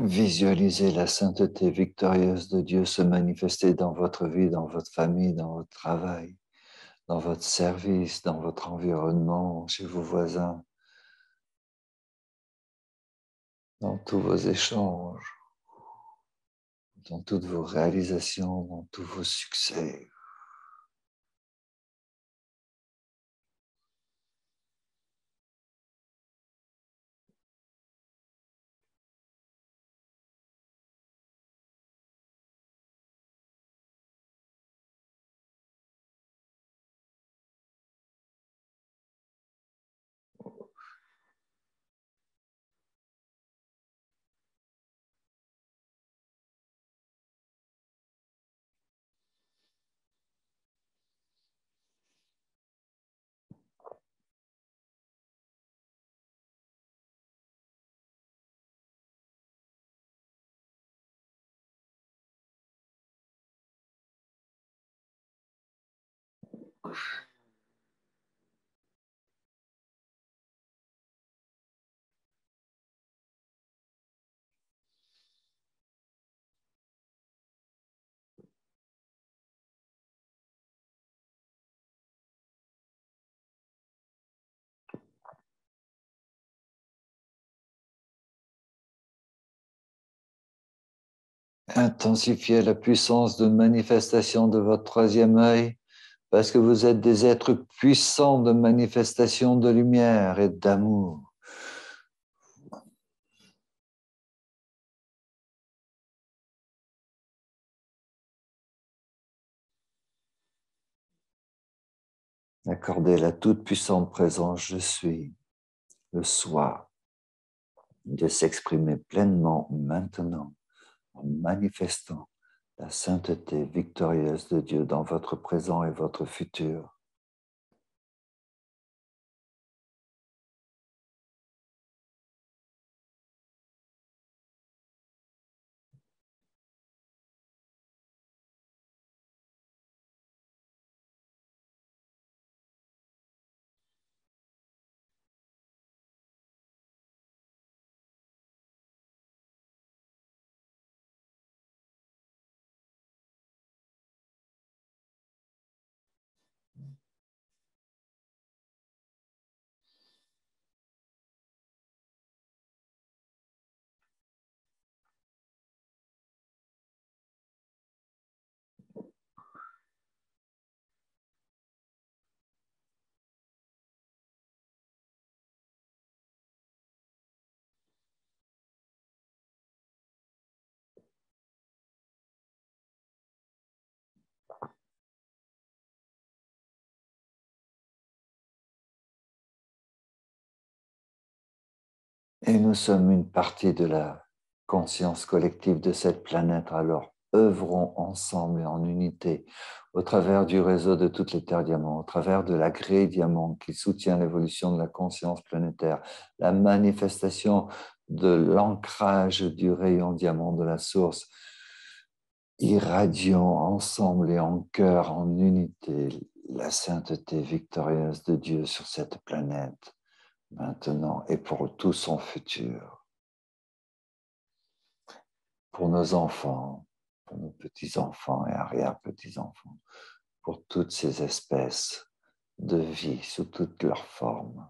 Speaker 1: Visualisez la sainteté victorieuse de Dieu se manifester dans votre vie, dans votre famille, dans votre travail, dans votre service, dans votre environnement, chez vos voisins, dans tous vos échanges, dans toutes vos réalisations, dans tous vos succès. Intensifiez la puissance de manifestation de votre troisième œil parce que vous êtes des êtres puissants de manifestation de lumière et d'amour. Accordez la toute puissante présence je suis, le soi, de s'exprimer pleinement maintenant en manifestant la sainteté victorieuse de Dieu dans votre présent et votre futur. Et nous sommes une partie de la conscience collective de cette planète, alors œuvrons ensemble et en unité au travers du réseau de toutes les terres diamants, au travers de la grille diamant qui soutient l'évolution de la conscience planétaire, la manifestation de l'ancrage du rayon diamant de la source. Irradions ensemble et en cœur, en unité, la sainteté victorieuse de Dieu sur cette planète, maintenant et pour tout son futur, pour nos enfants, pour nos petits-enfants et arrière-petits-enfants, pour toutes ces espèces de vie sous toutes leurs formes.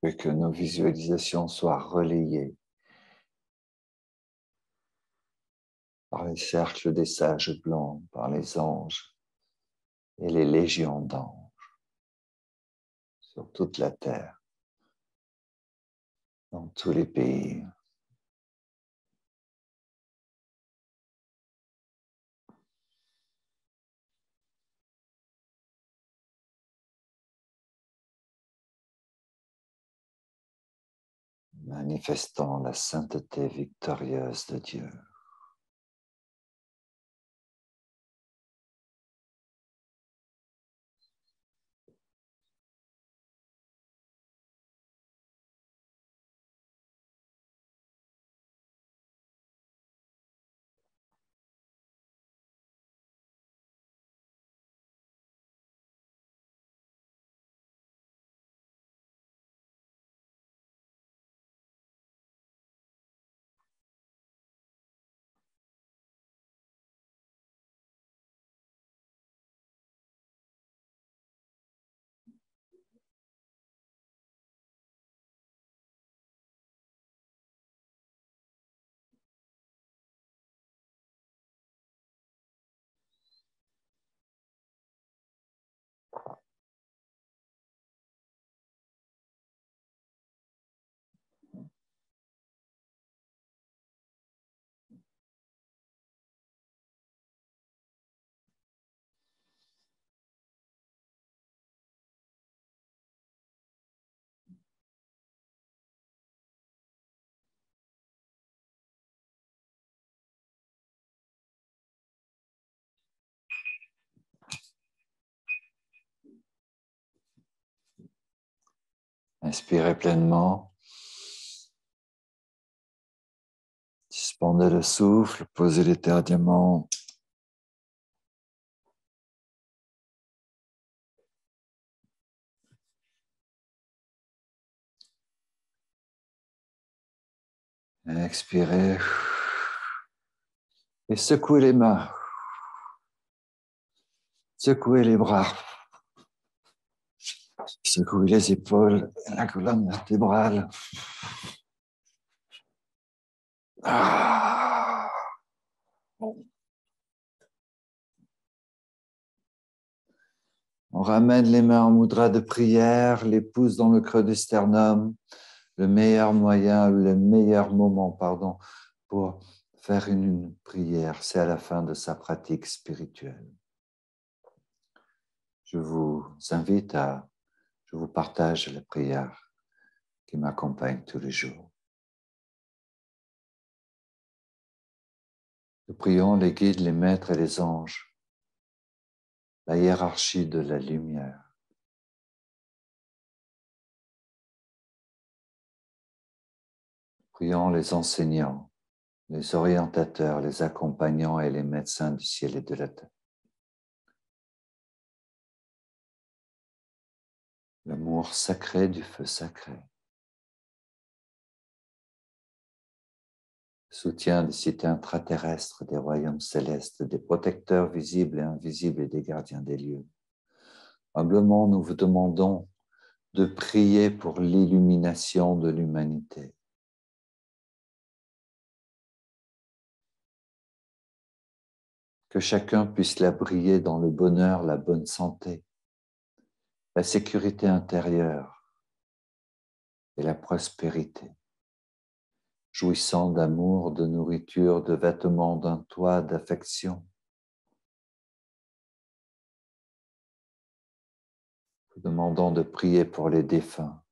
Speaker 1: Et que nos visualisations soient relayées par les cercles des sages blancs, par les anges et les légions d'anges sur toute la terre, dans tous les pays. Manifestant la sainteté victorieuse de Dieu. Inspirez pleinement. Suspendez le souffle, posez les terres diamants. Expirez. Et secouez les mains. Secouez les bras. Secouez les épaules, la colonne vertébrale. Ah. On ramène les mains en mudra de prière, les pouces dans le creux du sternum. Le meilleur moyen, le meilleur moment, pardon, pour faire une prière, c'est à la fin de sa pratique spirituelle. Je vous je vous partage la prière qui m'accompagne tous les jours. Nous prions les guides, les maîtres et les anges, la hiérarchie de la lumière. Prions les enseignants, les orientateurs, les accompagnants et les médecins du ciel et de la terre. L'amour sacré du feu sacré. Soutien des cités intraterrestres, des royaumes célestes, des protecteurs visibles et invisibles et des gardiens des lieux. Humblement, nous vous demandons de prier pour l'illumination de l'humanité. Que chacun puisse la briller dans le bonheur, la bonne santé, la sécurité intérieure et la prospérité, jouissant d'amour, de nourriture, de vêtements, d'un toit, d'affection. Nous demandons de prier pour les défunts.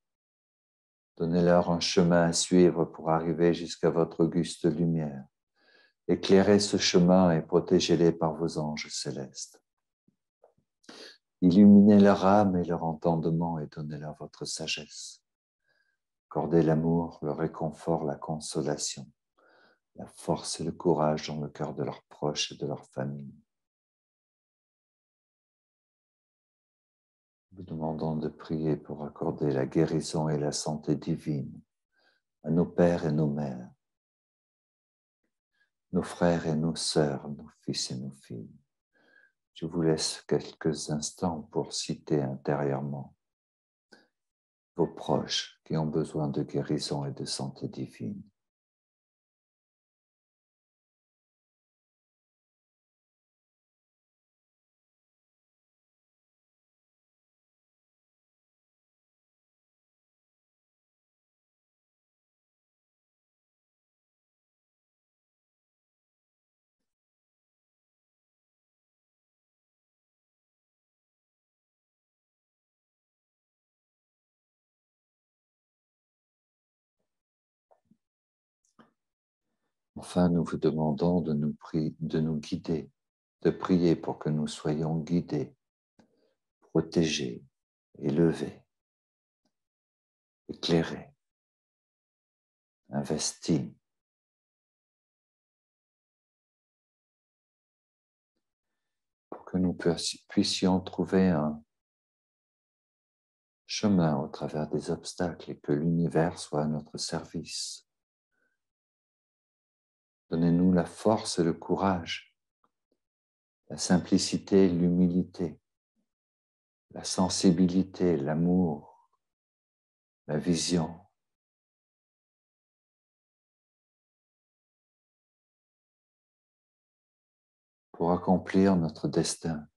Speaker 1: Donnez-leur un chemin à suivre pour arriver jusqu'à votre auguste lumière. Éclairez ce chemin et protégez-les par vos anges célestes. Illuminez leur âme et leur entendement et donnez-leur votre sagesse. Accordez l'amour, le réconfort, la consolation, la force et le courage dans le cœur de leurs proches et de leur famille. Nous demandons de prier pour accorder la guérison et la santé divine à nos pères et nos mères, nos frères et nos sœurs, nos fils et nos filles. Je vous laisse quelques instants pour citer intérieurement vos proches qui ont besoin de guérison et de santé divine. Enfin, nous vous demandons de nous guider, de prier pour que nous soyons guidés, protégés, élevés, éclairés, investis, pour que nous puissions trouver un chemin au travers des obstacles et que l'univers soit à notre service. Donnez-nous la force et le courage, la simplicité, l'humilité, la sensibilité, l'amour, la vision. Pour accomplir notre destin,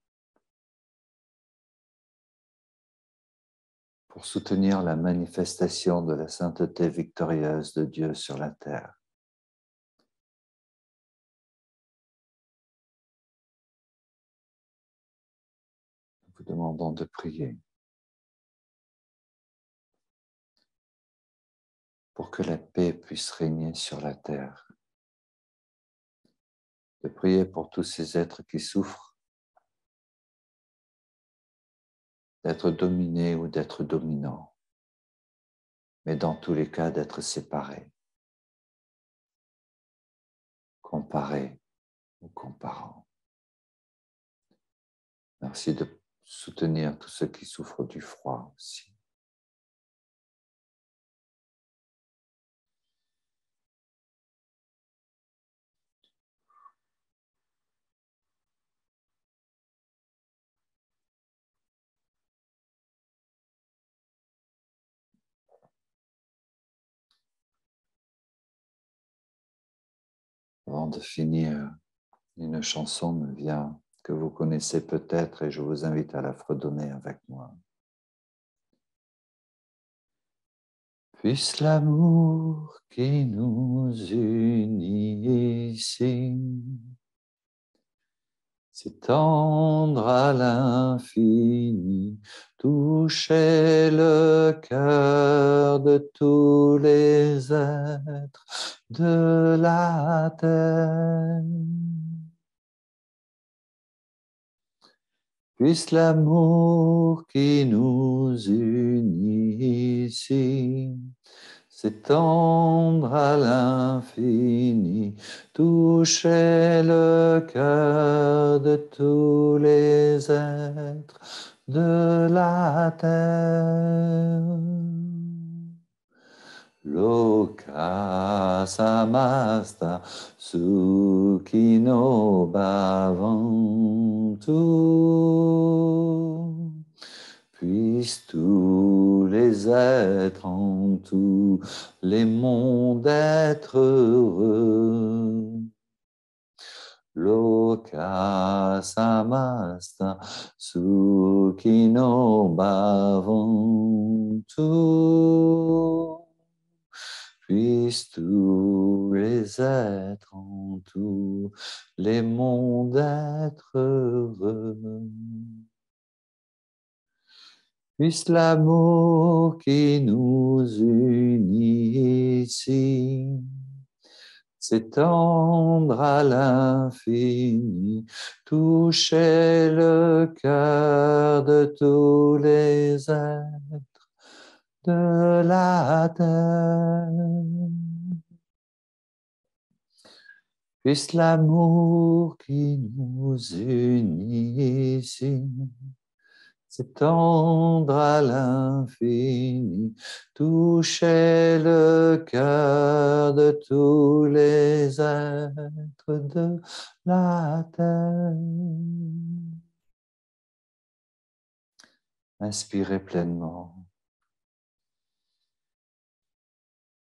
Speaker 1: pour soutenir la manifestation de la sainteté victorieuse de Dieu sur la terre. Nous vous demandons de prier pour que la paix puisse régner sur la terre, de prier pour tous ces êtres qui souffrent d'être dominés ou d'être dominants. mais dans tous les cas d'être séparés, comparés ou comparants. Merci de soutenir tous ceux qui souffrent du froid aussi. Avant de finir, une chanson me vient que vous connaissez peut-être et je vous invite à la fredonner avec moi. Puisse l'amour qui nous unit ici s'étendre à l'infini, toucher le cœur de tous les êtres de la terre. Puisse l'amour qui nous unit ici s'étendre à l'infini, toucher le cœur de tous les êtres de la terre. Loka samasta sukhino bhavantu. Puissent tous les êtres en tous les mondes être heureux. Loka samasta sukhino bhavantu. Puissent tous les êtres en tous les mondes être heureux. Puisse l'amour qui nous unit ici s'étendre à l'infini, toucher le cœur de tous les êtres de la terre. Puisse l'amour qui nous unit ici s'étendre à l'infini, toucher le cœur de tous les êtres de la terre. Inspirez pleinement.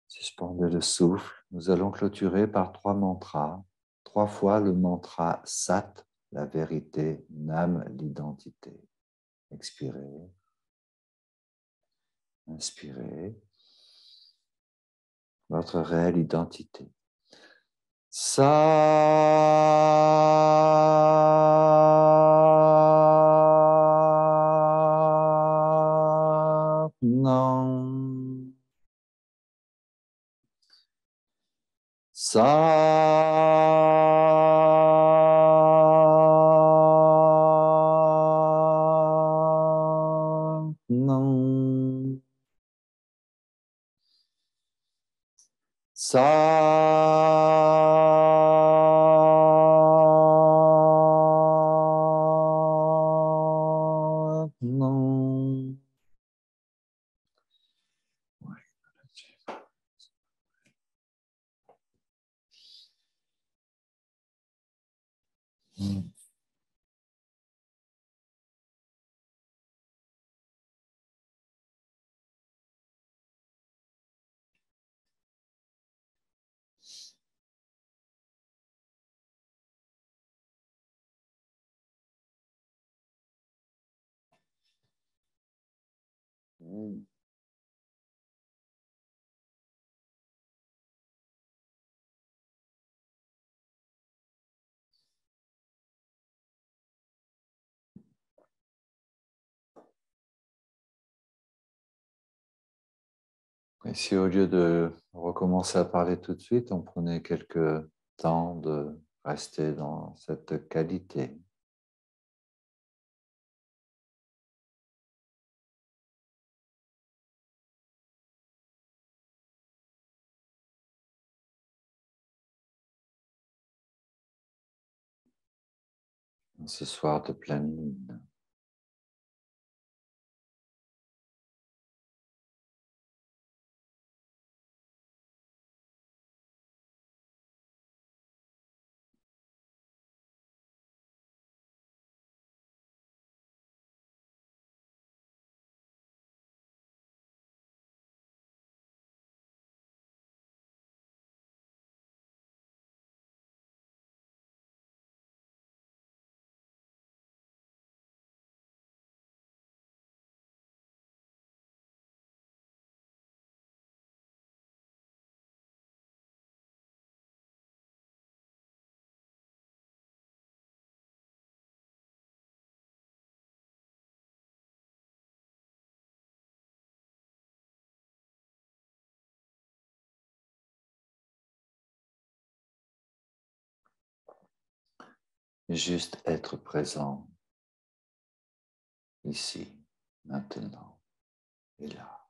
Speaker 1: Suspendez le souffle. Nous allons clôturer par 3 mantras. 3 fois le mantra Sat, la vérité, Nam, l'identité. Expirez. Inspirez. Votre réelle identité. Sat Nam. Sat Nam. Sat Nam. Et si au lieu de recommencer à parler tout de suite, on prenait quelques temps de rester dans cette qualité. ce soir de pleine lune. Juste être présent ici, maintenant et là.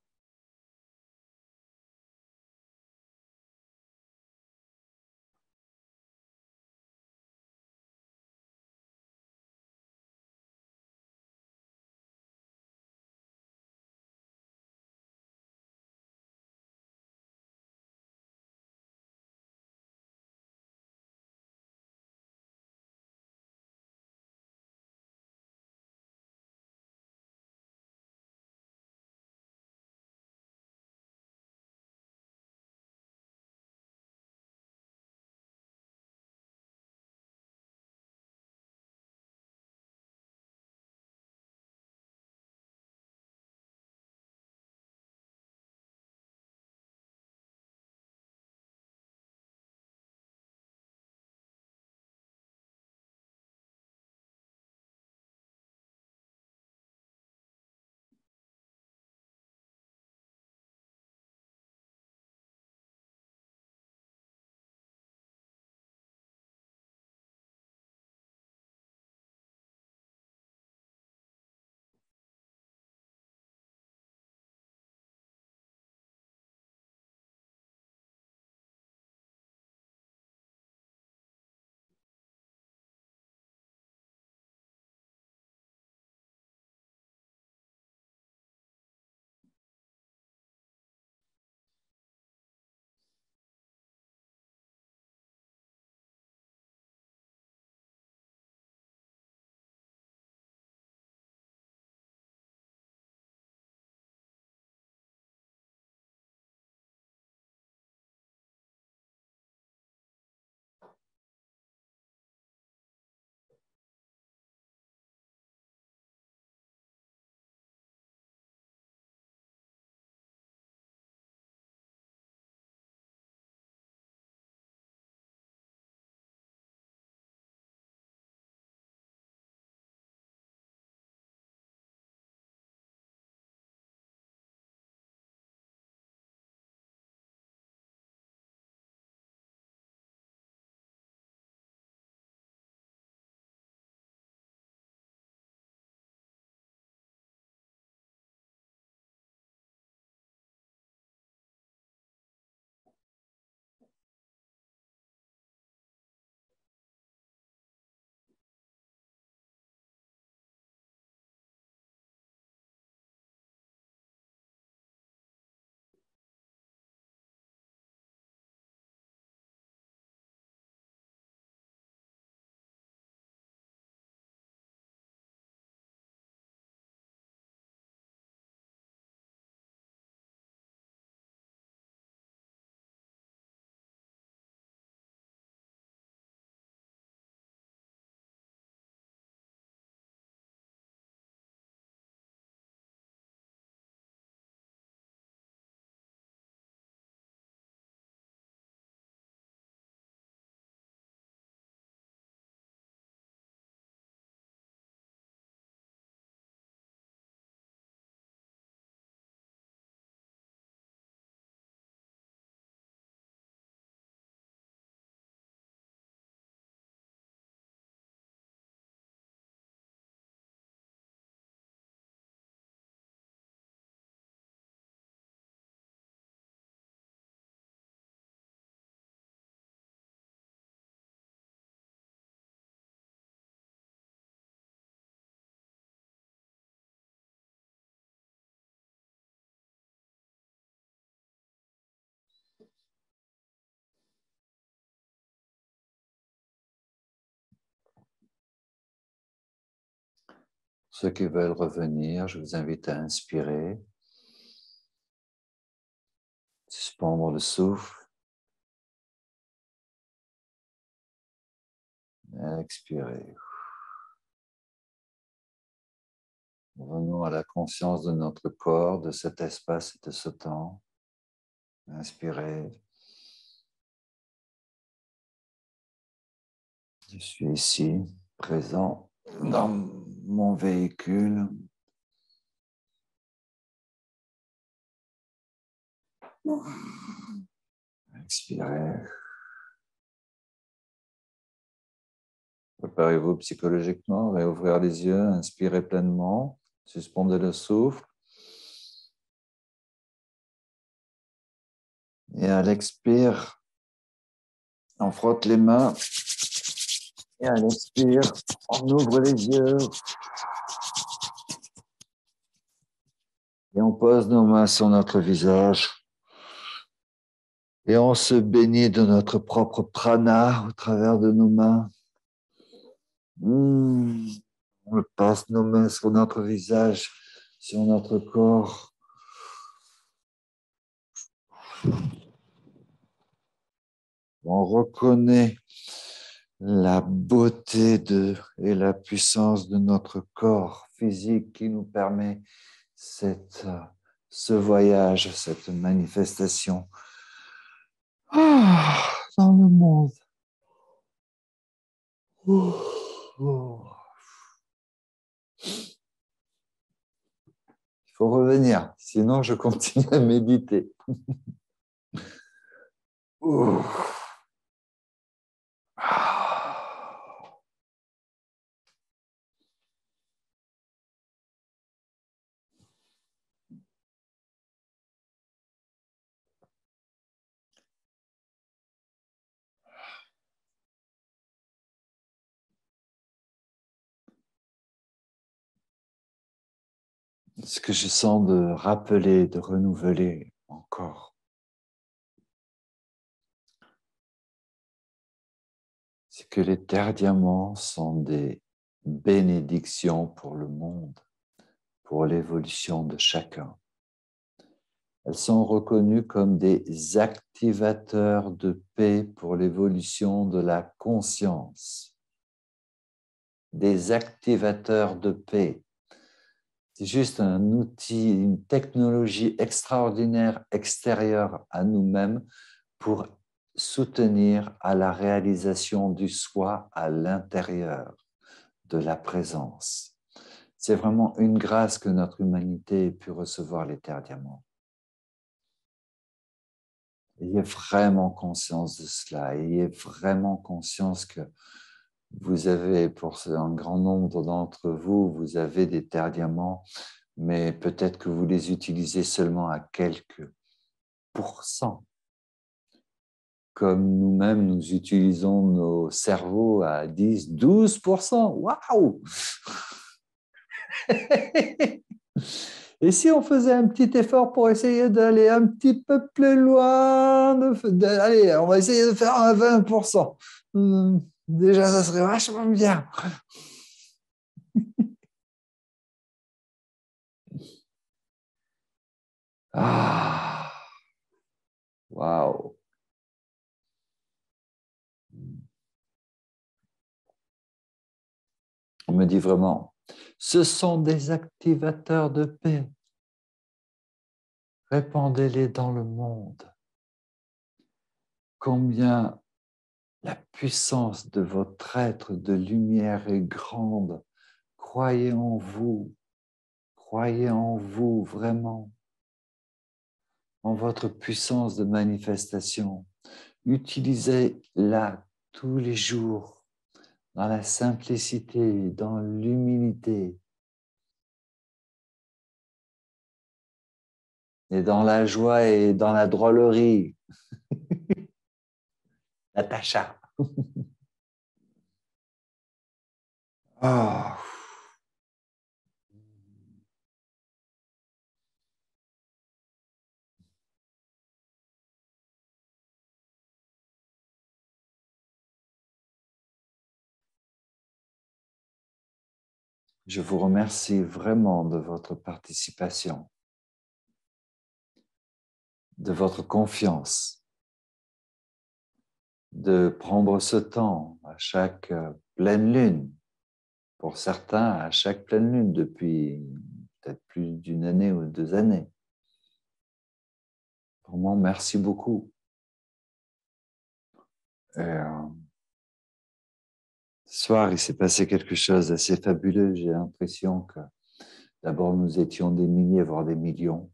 Speaker 1: ceux qui veulent revenir, je vous invite à inspirer, suspendre le souffle, et expirer. Revenons à la conscience de notre corps, de cet espace et de ce temps. Inspirez. Je suis ici, présent dans mon véhicule. Expirez. Préparez-vous psychologiquement, réouvrir les yeux, inspirez pleinement, suspendez le souffle. Et à l'expire, on frotte les mains. Et à l'expire, on ouvre les yeux. Et on pose nos mains sur notre visage. Et on se bénit de notre propre prana au travers de nos mains. On passe nos mains sur notre visage, sur notre corps. On reconnaît la beauté et la puissance de notre corps physique qui nous permet ce voyage, cette manifestation dans le monde. Il faut revenir, sinon je continue à méditer. Ce que je sens de rappeler, de renouveler encore, c'est que les terres diamants sont des bénédictions pour le monde, pour l'évolution de chacun. Elles sont reconnues comme des activateurs de paix pour l'évolution de la conscience. Des activateurs de paix. C'est juste un outil, une technologie extraordinaire extérieure à nous-mêmes pour soutenir à la réalisation du soi à l'intérieur de la présence. C'est vraiment une grâce que notre humanité ait pu recevoir les terres diamants. Ayez vraiment conscience de cela. Ayez vraiment conscience que vous avez, pour un grand nombre d'entre vous, vous avez des terres diamants, mais peut-être que vous les utilisez seulement à quelques pourcents. Comme nous-mêmes, nous utilisons nos cerveaux à 10, 12%. Waouh! Et si on faisait un petit effort pour essayer d'aller un petit peu plus loin, allez, on va essayer de faire un 20%. Déjà, ça serait vachement bien. Ah, waouh. On me dit vraiment, ce sont des activateurs de paix. Répandez-les dans le monde. Combien la puissance de votre être de lumière est grande. Croyez en vous vraiment, en votre puissance de manifestation. Utilisez-la tous les jours, dans la simplicité, dans l'humilité et dans la joie et dans la drôlerie. Natacha. Oh. Je vous remercie vraiment de votre participation, de votre confiance, de prendre ce temps à chaque pleine lune, pour certains à chaque pleine lune depuis peut-être plus d'une année ou 2 années. Vraiment, merci beaucoup. Et, ce soir, il s'est passé quelque chose d'assez fabuleux. J'ai l'impression que d'abord, nous étions des milliers, voire des millions.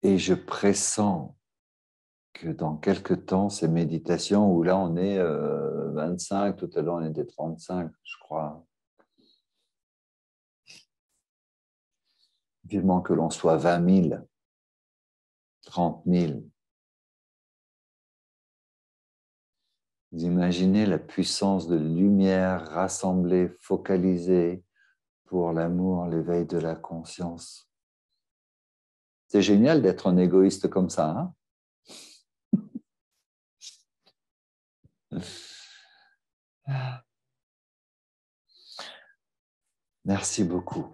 Speaker 1: Et je pressens que dans quelques temps, ces méditations, où là on est 25, tout à l'heure on était 35, je crois, vivement que l'on soit 20 000, 30 000. Vous imaginez la puissance de lumière rassemblée, focalisée pour l'amour, l'éveil de la conscience. C'est génial d'être un égoïste comme ça, hein? Merci beaucoup.